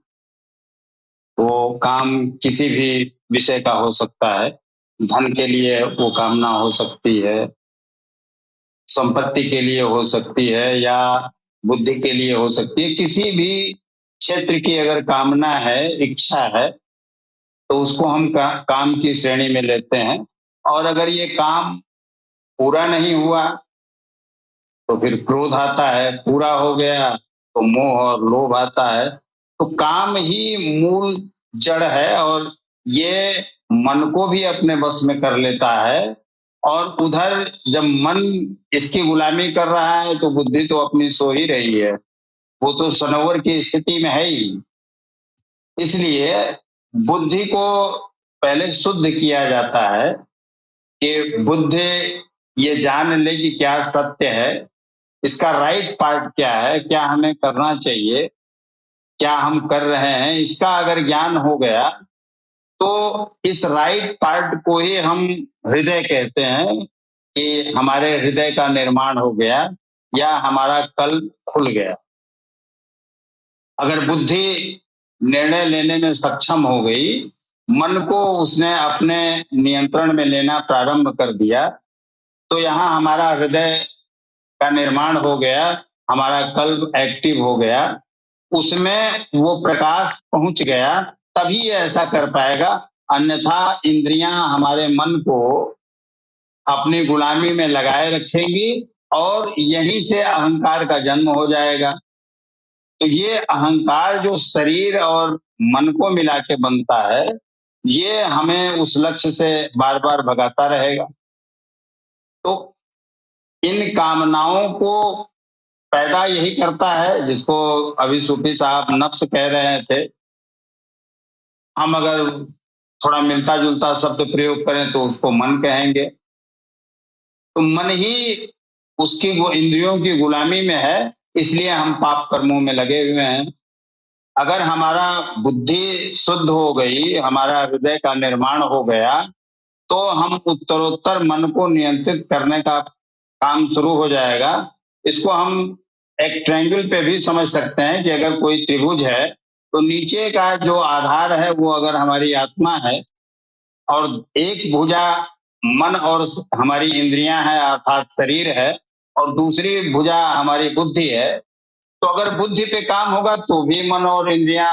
वो काम किसी भी विषय का हो सकता है। धन के लिए वो कामना हो सकती है, संपत्ति के लिए हो सकती है, या बुद्धि के लिए हो सकती है। किसी भी क्षेत्र की अगर कामना है, इच्छा है, तो उसको हम काम की श्रेणी में लेते हैं। और अगर ये काम पूरा नहीं हुआ तो फिर क्रोध आता है, पूरा हो गया तो मोह और लोभ आता है। तो काम ही मूल जड़ है, और ये मन को भी अपने वश में कर लेता है। और उधर जब मन इसकी गुलामी कर रहा है तो बुद्धि तो अपनी सो ही रही है, वो तो सनोवर की स्थिति में है ही। इसलिए बुद्धि को पहले शुद्ध किया जाता है कि बुद्धि ये जान ले कि क्या सत्य है, इसका राइट पार्ट क्या है, क्या हमें करना चाहिए, क्या हम कर रहे हैं। इसका अगर ज्ञान हो गया तो इस राइट पार्ट को ही हम हृदय कहते हैं कि हमारे हृदय का निर्माण हो गया या हमारा कल्प खुल गया। अगर बुद्धि निर्णय लेने में सक्षम हो गई, मन को उसने अपने नियंत्रण में लेना प्रारंभ कर दिया, तो यहाँ हमारा हृदय का निर्माण हो गया, हमारा कल्प एक्टिव हो गया, उसमें वो प्रकाश पहुंच गया, तभी ये ऐसा कर पाएगा। अन्यथा इंद्रियां हमारे मन को अपनी गुलामी में लगाए रखेंगी और यहीं से अहंकार का जन्म हो जाएगा। तो ये अहंकार जो शरीर और मन को मिला के बनता है, ये हमें उस लक्ष्य से बार बार भगाता रहेगा। तो इन कामनाओं को पैदा यही करता है, जिसको अभी सूफी साहब नफ्स कह रहे थे। हम अगर थोड़ा मिलता जुलता शब्द प्रयोग करें तो उसको मन कहेंगे। तो मन ही उसकी वो इंद्रियों की गुलामी में है, इसलिए हम पाप कर्मों में लगे हुए हैं। अगर हमारा बुद्धि शुद्ध हो गई, हमारा हृदय का निर्माण हो गया, तो हम उत्तरोत्तर मन को नियंत्रित करने का काम शुरू हो जाएगा। इसको हम एक ट्रायंगल पे भी समझ सकते हैं कि अगर कोई त्रिभुज है तो नीचे का जो आधार है वो अगर हमारी आत्मा है, और एक भुजा मन और हमारी इंद्रियां हैं अर्थात शरीर है, और दूसरी भुजा हमारी बुद्धि है। तो अगर बुद्धि पे काम होगा तो भी मन और इंद्रियां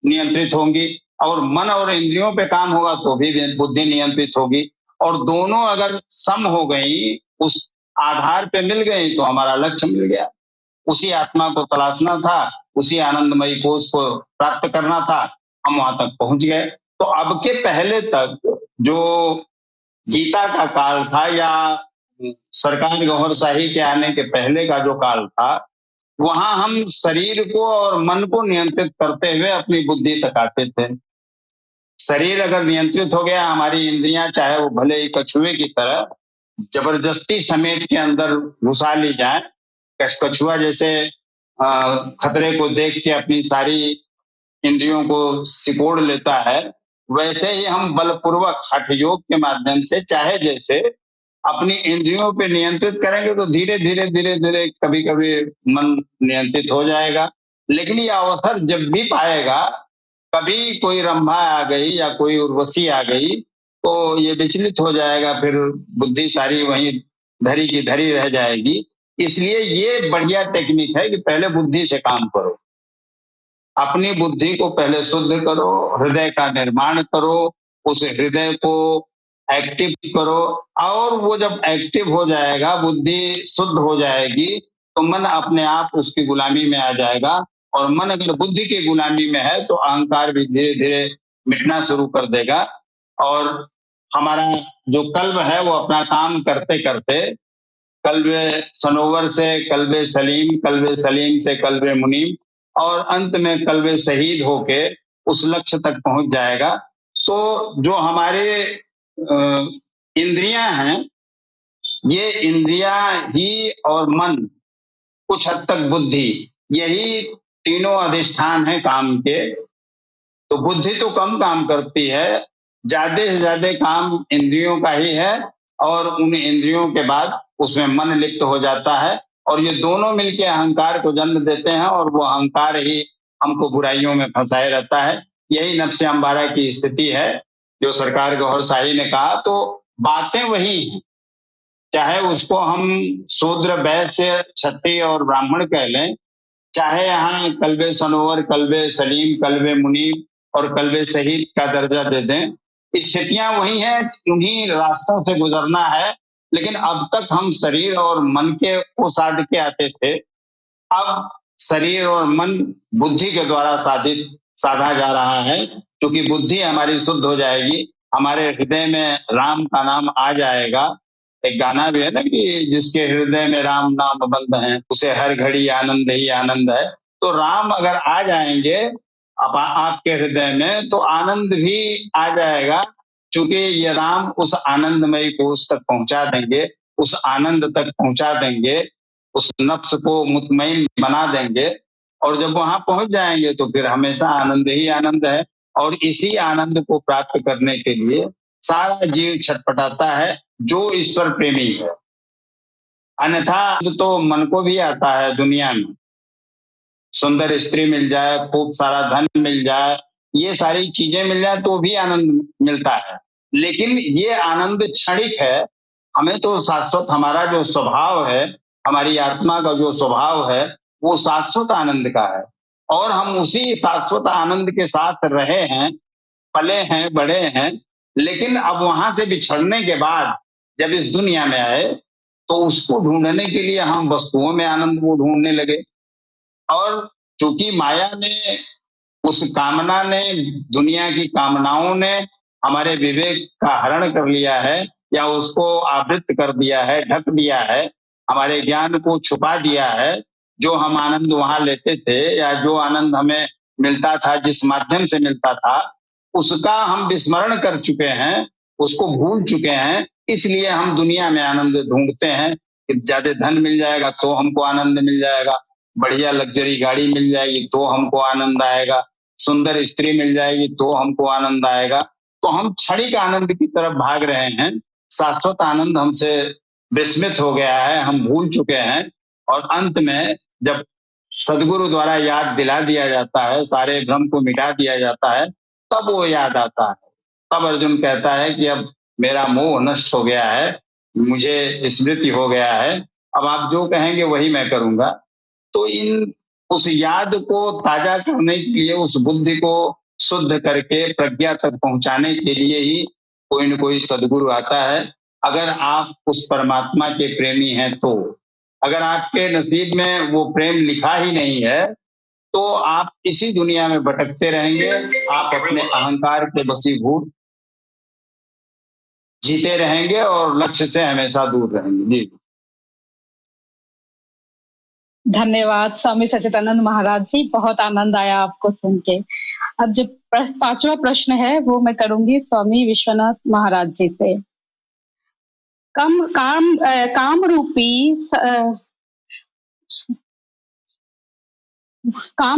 नियंत्रित होंगी, और मन और इंद्रियों पे काम होगा तो भी बुद्धि नियंत्रित होगी। और दोनों अगर सम हो गई, उस आधार पे मिल गई, तो हमारा लक्ष्य मिल गया। उसी आत्मा को तलाशना था, उसी आनंदमयी कोष को प्राप्त करना था, हम वहां तक पहुंच गए। तो अब के पहले तक जो गीता का काल था, या सरकार गौहर शाही के आने के पहले का जो काल था, वहां हम शरीर को और मन को नियंत्रित करते हुए अपनी बुद्धि तक आते थे। शरीर अगर नियंत्रित हो गया, हमारी इंद्रियां चाहे वो भले ही कछुए की तरह जबरदस्ती समेट के अंदर घुसा ली जाए, कछुआ जैसे खतरे को देख के अपनी सारी इंद्रियों को सिकोड़ लेता है, वैसे ही हम बलपूर्वक हठ योग के माध्यम से चाहे जैसे अपनी इंद्रियों पे नियंत्रित करेंगे, तो धीरे धीरे धीरे धीरे कभी कभी मन नियंत्रित हो जाएगा। लेकिन ये अवसर जब भी पाएगा, कभी कोई रंभा आ गई या कोई उर्वशी आ गई, तो ये विचलित हो जाएगा, फिर बुद्धि सारी वहीं धरी की धरी रह जाएगी। इसलिए ये बढ़िया टेक्निक है कि पहले बुद्धि से काम करो। अपनी बुद्धि को पहले शुद्ध करो, हृदय का निर्माण करो, उस हृदय को एक्टिव करो, और वो जब एक्टिव हो जाएगा, बुद्धि शुद्ध हो जाएगी, तो मन अपने आप उसकी गुलामी में आ जाएगा। और मन अगर बुद्धि की गुलामी में है तो अहंकार भी धीरे धीरे मिटना शुरू कर देगा, और हमारा जो कल्ब है वो अपना काम करते करते कल्बे सनोवर से कल्बे सलीम से कल्बे मुनीम, और अंत में कल्बे शहीद होके उस लक्ष्य तक पहुंच जाएगा। तो जो हमारे इंद्रियां हैं, ये इंद्रियां ही और मन, कुछ हद तक बुद्धि, यही तीनों अधिष्ठान है काम के। तो बुद्धि तो कम काम करती है, ज्यादा से ज्यादा काम इंद्रियों का ही है, और उन इंद्रियों के बाद उसमें मन लिप्त हो जाता है, और ये दोनों मिलके अहंकार को जन्म देते हैं, और वो अहंकार ही हमको बुराइयों में फंसाए रहता है। यही नफ्स अम्मारा की स्थिति है, जो सरकार गौहर शाही ने कहा। तो बातें वही हैं, चाहे उसको हम शूद्र, वैश्य, क्षत्रिय और ब्राह्मण कह लें, चाहे यहाँ कल्बे सनोवर, कल्बे सलीम, कल्बे मुनीम और कल्बे शहीद का दर्जा दे दें, स्थितियां वही हैं, उन्हीं रास्तों से गुजरना है। लेकिन अब तक हम शरीर और मन के को साध के आते थे, अब शरीर और मन बुद्धि के द्वारा साधा जा रहा है। क्योंकि बुद्धि हमारी शुद्ध हो जाएगी, हमारे हृदय में राम का नाम आ जाएगा। एक गाना भी है ना कि जिसके हृदय में राम नाम बंद है, उसे हर घड़ी आनंद ही आनंद है। तो राम अगर आ जाएंगे आपके हृदय में, तो आनंद भी आ जाएगा, क्योंकि ये राम उस आनंदमयी को उस तक पहुंचा देंगे, उस आनंद तक पहुंचा देंगे, उस नफ्स को मुतमईन बना देंगे। और जब वहां पहुंच जाएंगे तो फिर हमेशा आनंद ही आनंद है। और इसी आनंद को प्राप्त करने के लिए सारा जीव छटपटाता है, जो ईश्वर प्रेमी है। अन्यथा तो मन को भी आता है दुनिया में, सुंदर स्त्री मिल जाए, खूब सारा धन मिल जाए, ये सारी चीजें मिल जाए तो भी आनंद मिलता है। लेकिन ये आनंद क्षणिक है। हमें तो शाश्वत, हमारा जो स्वभाव है, हमारी आत्मा का जो स्वभाव है, वो शाश्वत आनंद का है, और हम उसी शाश्वत आनंद के साथ रहे हैं, पले हैं, बड़े हैं। लेकिन अब वहां से बिछड़ने के बाद जब इस दुनिया में आए, तो उसको ढूंढने के लिए हम वस्तुओं में आनंद को ढूंढने लगे। और चूंकि माया ने, उस कामना ने, दुनिया की कामनाओं ने हमारे विवेक का हरण कर लिया है, या उसको आवृत कर दिया है, ढक दिया है, हमारे ज्ञान को छुपा दिया है। जो हम आनंद वहां लेते थे, या जो आनंद हमें मिलता था, जिस माध्यम से मिलता था, उसका हम विस्मरण कर चुके हैं, उसको भूल चुके हैं। इसलिए हम दुनिया में आनंद ढूंढते हैं कि ज्यादा धन मिल जाएगा तो हमको आनंद मिल जाएगा, बढ़िया लग्जरी गाड़ी मिल जाएगी तो हमको आनंद आएगा, सुंदर स्त्री मिल जाएगी तो हमको आनंद आएगा। तो हम क्षणिक आनंद की तरफ भाग रहे हैं, शाश्वत आनंद हमसे विस्मृत हो गया है, हम भूल चुके हैं। और अंत में जब सदगुरु द्वारा याद दिला दिया जाता है, सारे भ्रम को मिटा दिया जाता है, तब वो याद आता है। तब अर्जुन कहता है कि अब मेरा मोह नष्ट हो गया है, मुझे स्मृति हो गया है, अब आप जो कहेंगे वही मैं करूंगा। तो उस याद को ताजा करने के लिए, उस बुद्धि को शुद्ध करके प्रज्ञा तक पहुंचाने के लिए ही कोई न कोई सदगुरु आता है। अगर आप उस परमात्मा के प्रेमी हैं तो, अगर आपके नसीब में वो प्रेम लिखा ही नहीं है, तो आप इसी दुनिया में भटकते रहेंगे, आप अपने अहंकार के वशीभूत जीते रहेंगे और लक्ष्य से हमेशा दूर रहेंगे। जी धन्यवाद स्वामी सच्चिदानंद महाराज जी, बहुत आनंद आया आपको सुन के। अब जो पांचवा प्रश्न है वो मैं करूंगी स्वामी विश्वनाथ महाराज जी से। काम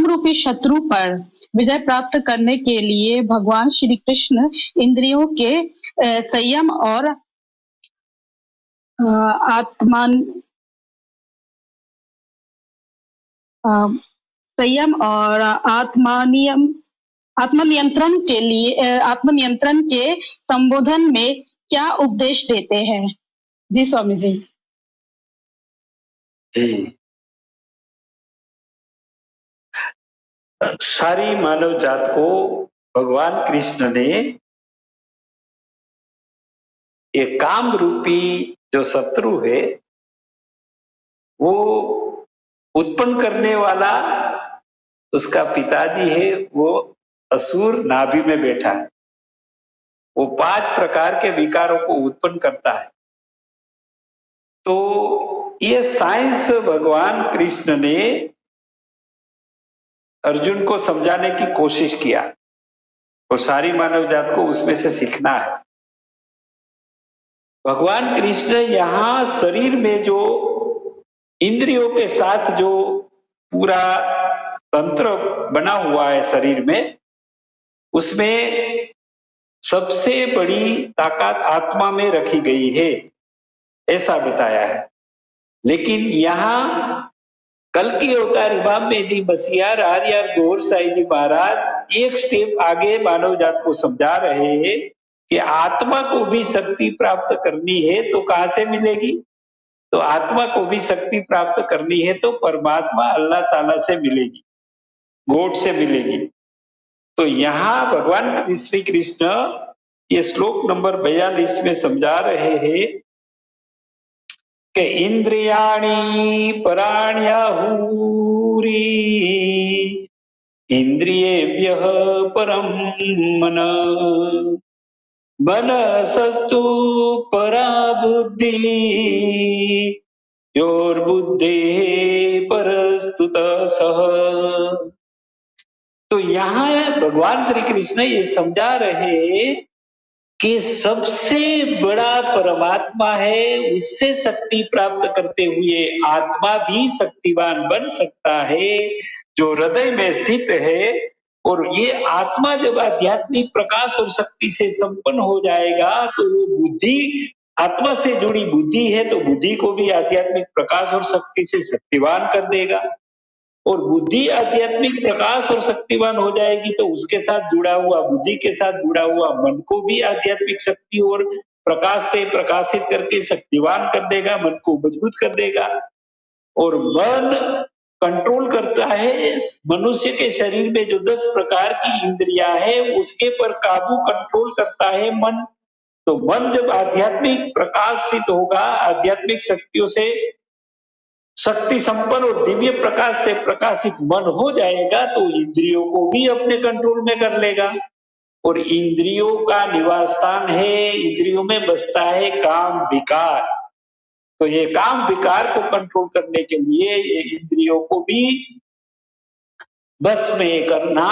रूपी शत्रु पर विजय प्राप्त करने के लिए भगवान श्री कृष्ण इंद्रियों के संयम और आत्मनियंत्रण के संबोधन में क्या उपदेश देते हैं? जी स्वामी जी। सारी मानव जात को भगवान कृष्ण ने ये काम रूपी जो शत्रु है वो उत्पन्न करने वाला उसका पिताजी है, वो असुर नाभि में बैठा है। वो 5 प्रकार के विकारों को उत्पन्न करता है। तो ये साइंस भगवान कृष्ण ने अर्जुन को समझाने की कोशिश किया और सारी मानव जात को उसमें से सीखना है। भगवान कृष्ण यहाँ शरीर में जो इंद्रियों के साथ जो पूरा तंत्र बना हुआ है शरीर में, उसमें सबसे बड़ी ताकत आत्मा में रखी गई है, ऐसा बताया है। लेकिन यहाँ कल्कि अवतार इमाम मेहदी मसीहा रारियार गौर साई जी महाराज एक स्टेप आगे मानव जात को समझा रहे हैं कि आत्मा को भी शक्ति प्राप्त करनी है तो कहां से मिलेगी? तो आत्मा को भी शक्ति प्राप्त करनी है तो परमात्मा अल्लाह ताला से मिलेगी, गॉड से मिलेगी। तो यहाँ भगवान श्री कृष्ण ये श्लोक नंबर 42 में समझा रहे हैं कि इंद्रियाणि पराण्याहुरी इंद्रियेभ्यः परं मन मनसस्तु परा बुद्धि योर्बुद्धेः परस्तुतः सः। तो यहाँ भगवान श्री कृष्ण ये समझा रहे हैं कि सबसे बड़ा परमात्मा है, उससे शक्ति प्राप्त करते हुए आत्मा भी शक्तिवान बन सकता है जो हृदय में स्थित है। और ये आत्मा जब आध्यात्मिक प्रकाश और शक्ति से संपन्न हो जाएगा तो वो बुद्धि, आत्मा से जुड़ी बुद्धि है तो बुद्धि को भी आध्यात्मिक प्रकाश और शक्ति से शक्तिवान कर देगा। और बुद्धि आध्यात्मिक प्रकाश और शक्तिवान हो जाएगी तो उसके साथ जुड़ा हुआ, बुद्धि के साथ जुड़ा हुआ मन को भी आध्यात्मिक शक्ति और प्रकाश से प्रकाशित करके शक्तिवान कर देगा, मन को मजबूत कर देगा। और मन कंट्रोल करता है मनुष्य के शरीर में जो 10 प्रकार की इंद्रियां है उसके पर काबू कंट्रोल करता है मन। तो मन जब आध्यात्मिक प्रकाशित होगा, आध्यात्मिक शक्तियों से शक्ति संपन्न और दिव्य प्रकाश से प्रकाशित मन हो जाएगा तो इंद्रियों को भी अपने कंट्रोल में कर लेगा। और इंद्रियों का निवास स्थान है, इंद्रियों में बसता है काम विकार। तो ये काम विकार को कंट्रोल करने के लिए ये इंद्रियों को भी बस में करना,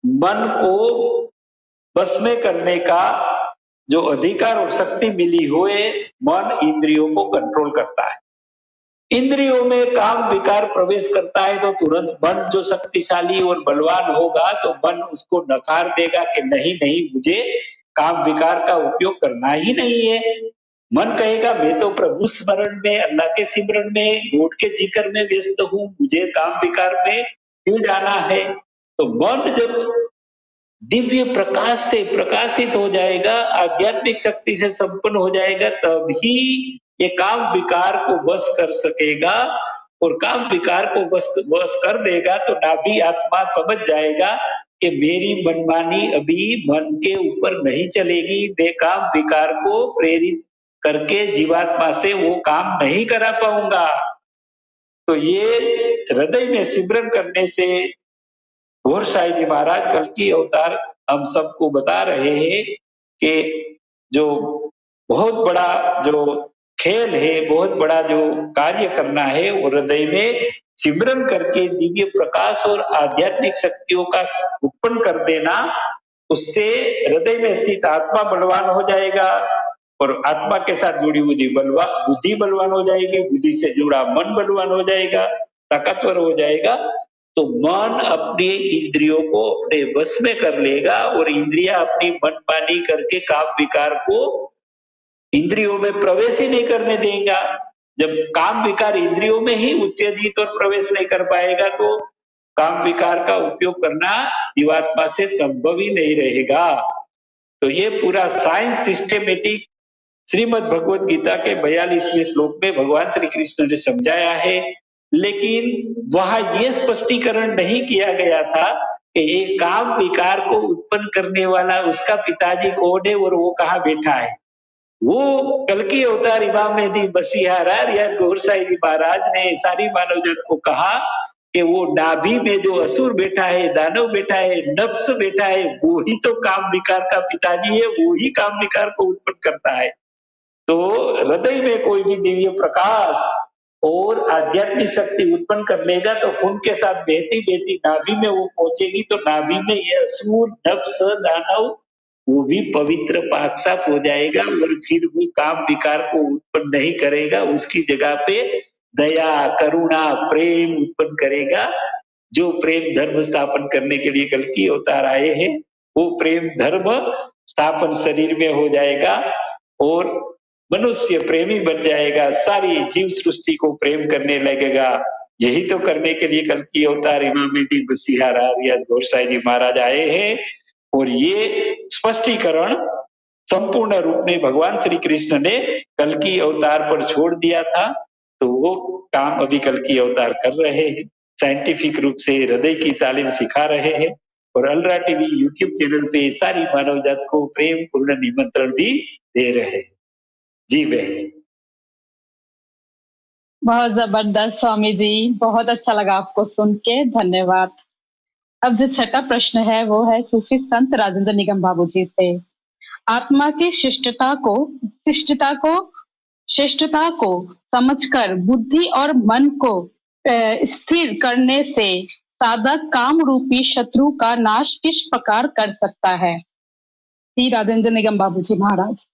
मन को बस में करने का जो अधिकार और शक्ति मिली हुए, मन इंद्रियों को कंट्रोल करता है। इंद्रियों में काम विकार प्रवेश करता है तो तुरंत मन जो शक्तिशाली और बलवान होगा तो मन उसको नकार देगा कि नहीं नहीं, मुझे काम विकार का उपयोग करना ही नहीं है। मन कहेगा मैं तो प्रभु स्मरण में, अल्लाह के सिमरन में, गॉड के जिक्र में व्यस्त हूँ, मुझे काम विकार में क्यों जाना है। तो मन जब दिव्य प्रकाश से प्रकाशित हो जाएगा, आध्यात्मिक शक्ति से संपन्न हो जाएगा, तभी ये काम विकार को वश कर सकेगा। और काम विकार को वश कर देगा तो नाभि आत्मा समझ जाएगा कि मेरी मनमानी अभी मन के ऊपर नहीं चलेगी, मैं काम विकार को प्रेरित करके जीवात्मा से वो काम नहीं करा पाऊंगा। तो ये हृदय में सिमरन करने से घोर साई जी महाराज कल्कि अवतार हम सबको बता रहे हैं कि जो बहुत बड़ा जो खेल है, बहुत बड़ा जो कार्य करना है वो हृदय में सिमरन करके दिव्य प्रकाश और आध्यात्मिक शक्तियों का उत्पन्न कर देना। उससे हृदय में स्थित आत्मा बलवान हो जाएगा और आत्मा के साथ जुड़ी हुई बुद्धि बलवान हो जाएगी, बुद्धि से जुड़ा मन बलवान हो जाएगा, ताकतवर हो जाएगा। तो मन अपने इंद्रियों को अपने वश में कर लेगा और इंद्रियां अपनी मनमानी करके काम विकार को इंद्रियों में प्रवेश ही नहीं करने देगा। जब काम विकार इंद्रियों में ही उत्तेजित और प्रवेश नहीं कर पाएगा तो काम विकार का उपयोग करना जीवात्मा से संभव ही नहीं रहेगा। तो ये पूरा साइंस सिस्टेमेटिक श्रीमद् भगवत गीता के 42वें श्लोक में भगवान श्री कृष्ण ने समझाया है। लेकिन वहां ये स्पष्टीकरण नहीं किया गया था कि एक काम विकार को उत्पन्न करने वाला उसका पिताजी कौन है और वो कहाँ बैठा है। वो कल्कि अवतार इमाम मेहदी मसीहा रियाद गौहर साहिब जी महाराज ने सारी मानव जात को कहा कि वो नाभि में जो असुर बैठा है, दानव बैठा है, नफ्स बैठा है, वो ही तो काम विकार का पिताजी है, वो ही काम विकार को उत्पन्न करता है। तो हृदय में कोई भी दिव्य प्रकाश और आध्यात्मिक शक्ति उत्पन्न कर लेगा तो खून के साथ बहती बहती नाभि में वो पहुंचेगी, तो नाभि में ये असुर, नफ्स, दानव वो भी पवित्र पाक साफ हो जाएगा और फिर वो काम विकार को उत्पन्न नहीं करेगा। उसकी जगह पे दया, करुणा, प्रेम उत्पन्न करेगा। जो प्रेम धर्म स्थापन करने के लिए कल्कि अवतार आए हैं, वो प्रेम धर्म स्थापन शरीर में हो जाएगा और मनुष्य प्रेमी बन जाएगा, सारी जीव सृष्टि को प्रेम करने लगेगा। यही तो करने के लिए कल्कि अवतार इमाम मेहदी मसीहा रियाद गौहर साहिब जी महाराज आए हैं। और ये स्पष्टीकरण संपूर्ण रूप में भगवान श्री कृष्ण ने कल्कि अवतार पर छोड़ दिया था, तो वो काम अभी कल्कि अवतार कर रहे हैं। साइंटिफिक रूप से हृदय की तालीम सिखा रहे हैं और अलरा टीवी यूट्यूब चैनल पे सारी मानव जात को प्रेम पूर्ण निमंत्रण भी दे रहे हैं। जी बहन। बहुत जबरदस्त स्वामी जी, बहुत अच्छा लगा आपको सुन के, धन्यवाद। अब जो छठा प्रश्न है वो है सूफी संत राजेंद्र निगम बाबू जी से। आत्मा की शिष्टता को समझकर बुद्धि और मन को स्थिर करने से साधक काम रूपी शत्रु का नाश किस प्रकार कर सकता है? श्री राजेंद्र निगम बाबू जी महाराज।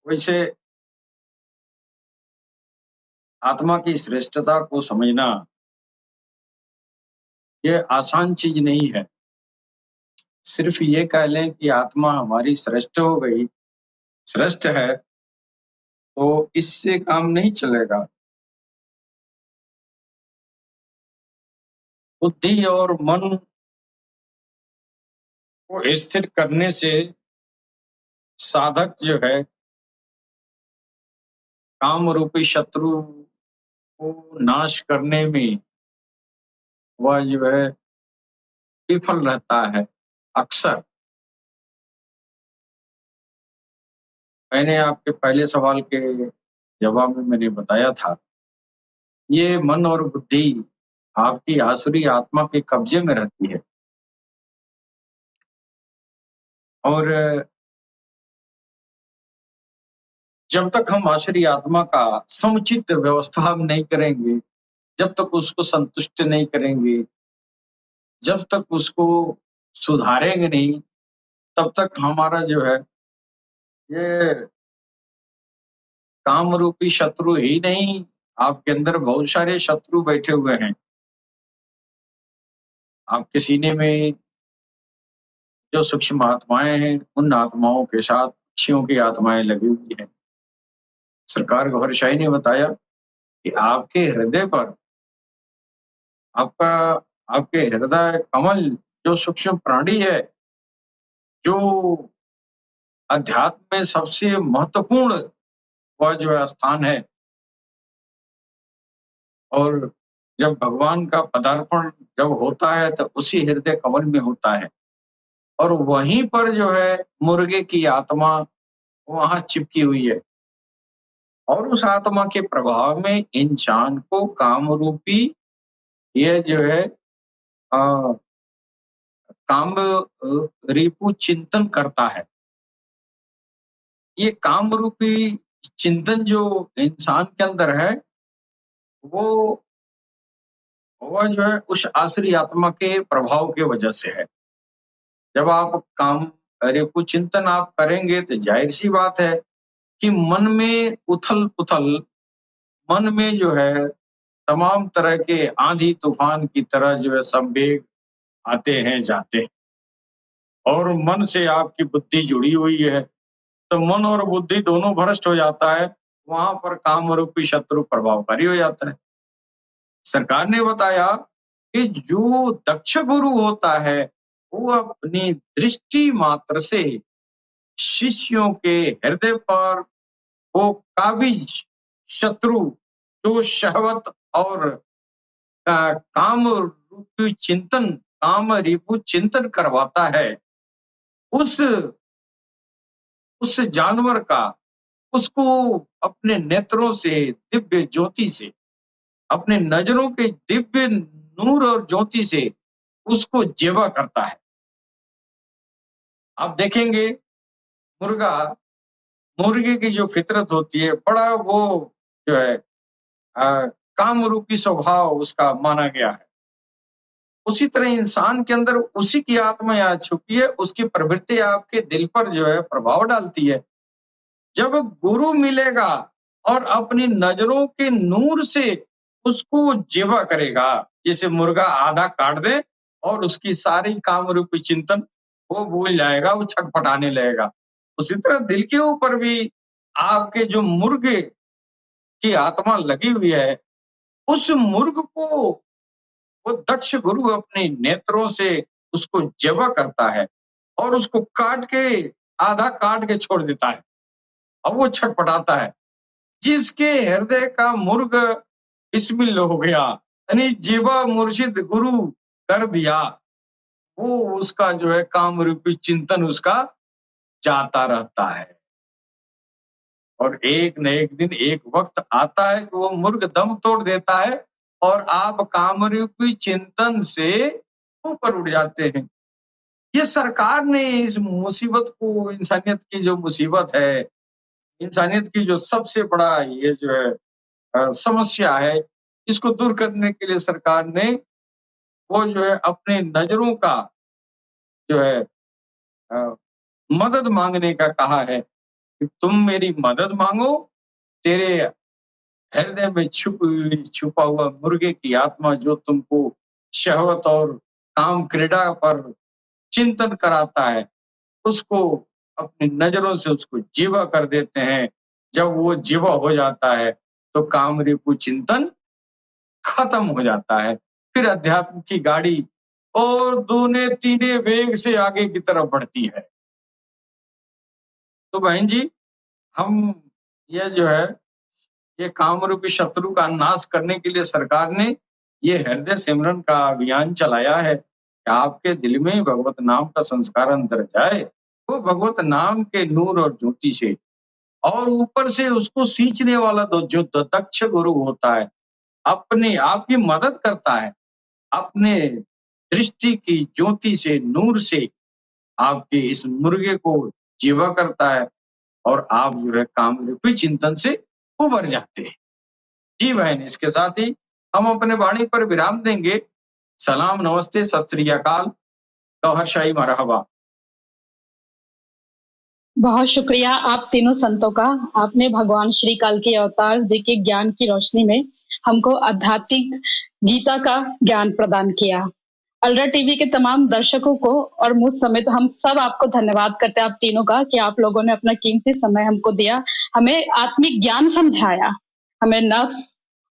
वैसे आत्मा की श्रेष्ठता को समझना ये आसान चीज नहीं है। सिर्फ ये कह लें कि आत्मा हमारी श्रेष्ठ हो गई, श्रेष्ठ है, तो इससे काम नहीं चलेगा। बुद्धि और मन को स्थिर करने से साधक जो है काम रूपी शत्रु को नाश करने में वह जो है विफल रहता है। अक्सर मैंने आपके पहले सवाल के जवाब में मैंने बताया था, ये मन और बुद्धि आपकी आसुरी आत्मा के कब्जे में रहती है और जब तक हम आसुरी आत्मा का समुचित व्यवस्था नहीं करेंगे, जब तक उसको संतुष्ट नहीं करेंगे, जब तक उसको सुधारेंगे नहीं, तब तक हमारा जो है ये काम रूपी शत्रु ही नहीं, आपके अंदर बहुत सारे शत्रु बैठे हुए हैं। आपके सीने में जो सूक्ष्म आत्माएं हैं, उन आत्माओं के साथ पक्षियों की आत्माएं लगी हुई हैं। सरकार गौहर शाही ने बताया कि आपके हृदय पर आपके हृदय कमल जो सूक्ष्म प्राणी है, जो अध्यात्म में सबसे महत्वपूर्ण वह जो है स्थान है, और जब भगवान का पदार्पण जब होता है तो उसी हृदय कमल में होता है और वहीं पर जो है मुर्गे की आत्मा वहां चिपकी हुई है और उस आत्मा के प्रभाव में इंसान को काम रूपी यह जो है काम रिपु चिंतन करता है। ये काम रूपी चिंतन जो इंसान के अंदर है वो जो है उस आसुरी आत्मा के प्रभाव के वजह से है। जब आप काम रिपु चिंतन आप करेंगे तो जाहिर सी बात है कि मन में उथल पुथल, मन में जो है तमाम तरह के आंधी तूफान की तरह जो है संवेग आते हैं जाते हैं और मन से आपकी बुद्धि जुड़ी हुई है, तो मन और बुद्धि दोनों भ्रष्ट हो जाता है, वहां पर काम रूपी शत्रु प्रभावकारी हो जाता है। सरकार ने बताया कि जो दक्ष गुरु होता है वो अपनी दृष्टि मात्र से शिष्यों के हृदय पर वो काबिज शत्रु जो शहवत और काम रूपी चिंतन, काम रिपु चिंतन करवाता है, उस जानवर का, उसको अपने नेत्रों से, दिव्य ज्योति से, अपने नजरों के दिव्य नूर और ज्योति से उसको जेवा करता है। आप देखेंगे मुर्गे की जो फितरत होती है, बड़ा वो जो है काम रूपी स्वभाव उसका माना गया है। उसी तरह इंसान के अंदर उसी की आत्मा यहाँ छुपी है, उसकी प्रवृत्ति आपके दिल पर जो है प्रभाव डालती है। जब गुरु मिलेगा और अपनी नजरों के नूर से उसको जेवा करेगा, जैसे मुर्गा आधा काट दे और उसकी सारी काम रूपी चिंतन वो भूल जाएगा, वो छटपटाने लगेगा। उसी तरह दिल के ऊपर भी आपके जो मुर्गे की आत्मा लगी हुई है, उस मुर्ग को वो दक्ष गुरु अपने नेत्रों से उसको जेवा करता है और उसको आधा काट के छोड़ देता है। अब वो छटपटाता है। जिसके हृदय का मुर्ग बिस्मिल हो गया, यानी जीवा मुर्शिद गुरु कर दिया, वो उसका जो है काम रूपी चिंतन उसका जाता रहता है। और एक न एक दिन एक वक्त आता है कि वो मुर्ग दम तोड़ देता है और आप काम रूपी चिंतन से ऊपर उठ जाते हैं। ये सरकार ने इस मुसीबत को, इंसानियत की जो मुसीबत है, इंसानियत की जो सबसे बड़ा ये जो है समस्या है, इसको दूर करने के लिए सरकार ने वो जो है अपने नजरों का जो है मदद मांगने का कहा है कि तुम मेरी मदद मांगो, तेरे हृदय में छुपा हुआ मुर्गे की आत्मा जो तुमको शहवत और काम क्रीड़ा पर चिंतन कराता है, उसको अपनी नजरों से उसको जीवा कर देते हैं। जब वो जीवा हो जाता है तो काम रिपु चिंतन खत्म हो जाता है। फिर अध्यात्म की गाड़ी और दूने तीने वेग से आगे की तरफ बढ़ती है। तो बहन जी, हम ये जो है ये काम रूपी शत्रु का नाश करने के लिए सरकार ने ये हृदय सिमरन का अभियान चलाया है कि आपके दिल में भगवत नाम का संस्कार अंदर जाए, वो भगवत नाम के नूर और ज्योति से, और ऊपर से उसको सींचने वाला जो दक्ष गुरु होता है, अपने आपकी मदद करता है, अपने दृष्टि की ज्योति से, नूर से आपके इस मुर्गे को जीवा करता है और आप जो है काम रूपी चिंतन से उबर जाते हैं। जी बहन, इसके साथ ही हम अपने वाणी पर विराम देंगे। सलाम, नमस्ते, सत श्री अकाल, गौहर शाही मरहबा। बहुत शुक्रिया आप तीनों संतों का। आपने भगवान श्री काल के अवतार जी के ज्ञान की रोशनी में हमको आध्यात्मिक गीता का ज्ञान प्रदान किया। अलरा टीवी के तमाम दर्शकों को और मुझ समेत हम सब आपको धन्यवाद करते हैं आप तीनों का कि आप लोगों ने अपना कीमती समय हमको दिया, हमें आत्मिक ज्ञान समझाया, हमें नफ्स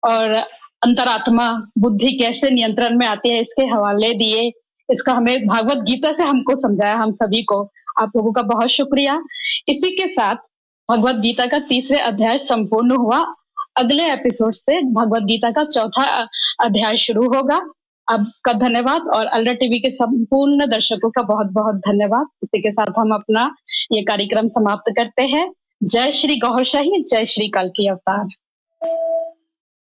और अंतरात्मा बुद्धि कैसे नियंत्रण में आती है इसके हवाले दिए, इसका हमें भागवत गीता से हमको समझाया। हम सभी को आप लोगों का बहुत शुक्रिया। इसी के साथ भगवत गीता का 3रे अध्याय संपूर्ण हुआ। अगले एपिसोड से भगवत गीता का 4था अध्याय शुरू होगा। आपका धन्यवाद और अलरा टीवी के संपूर्ण दर्शकों का बहुत बहुत धन्यवाद। इसी के साथ हम अपना ये कार्यक्रम समाप्त करते हैं। जय श्री गौहर शाही, जय श्री काल की अवतार।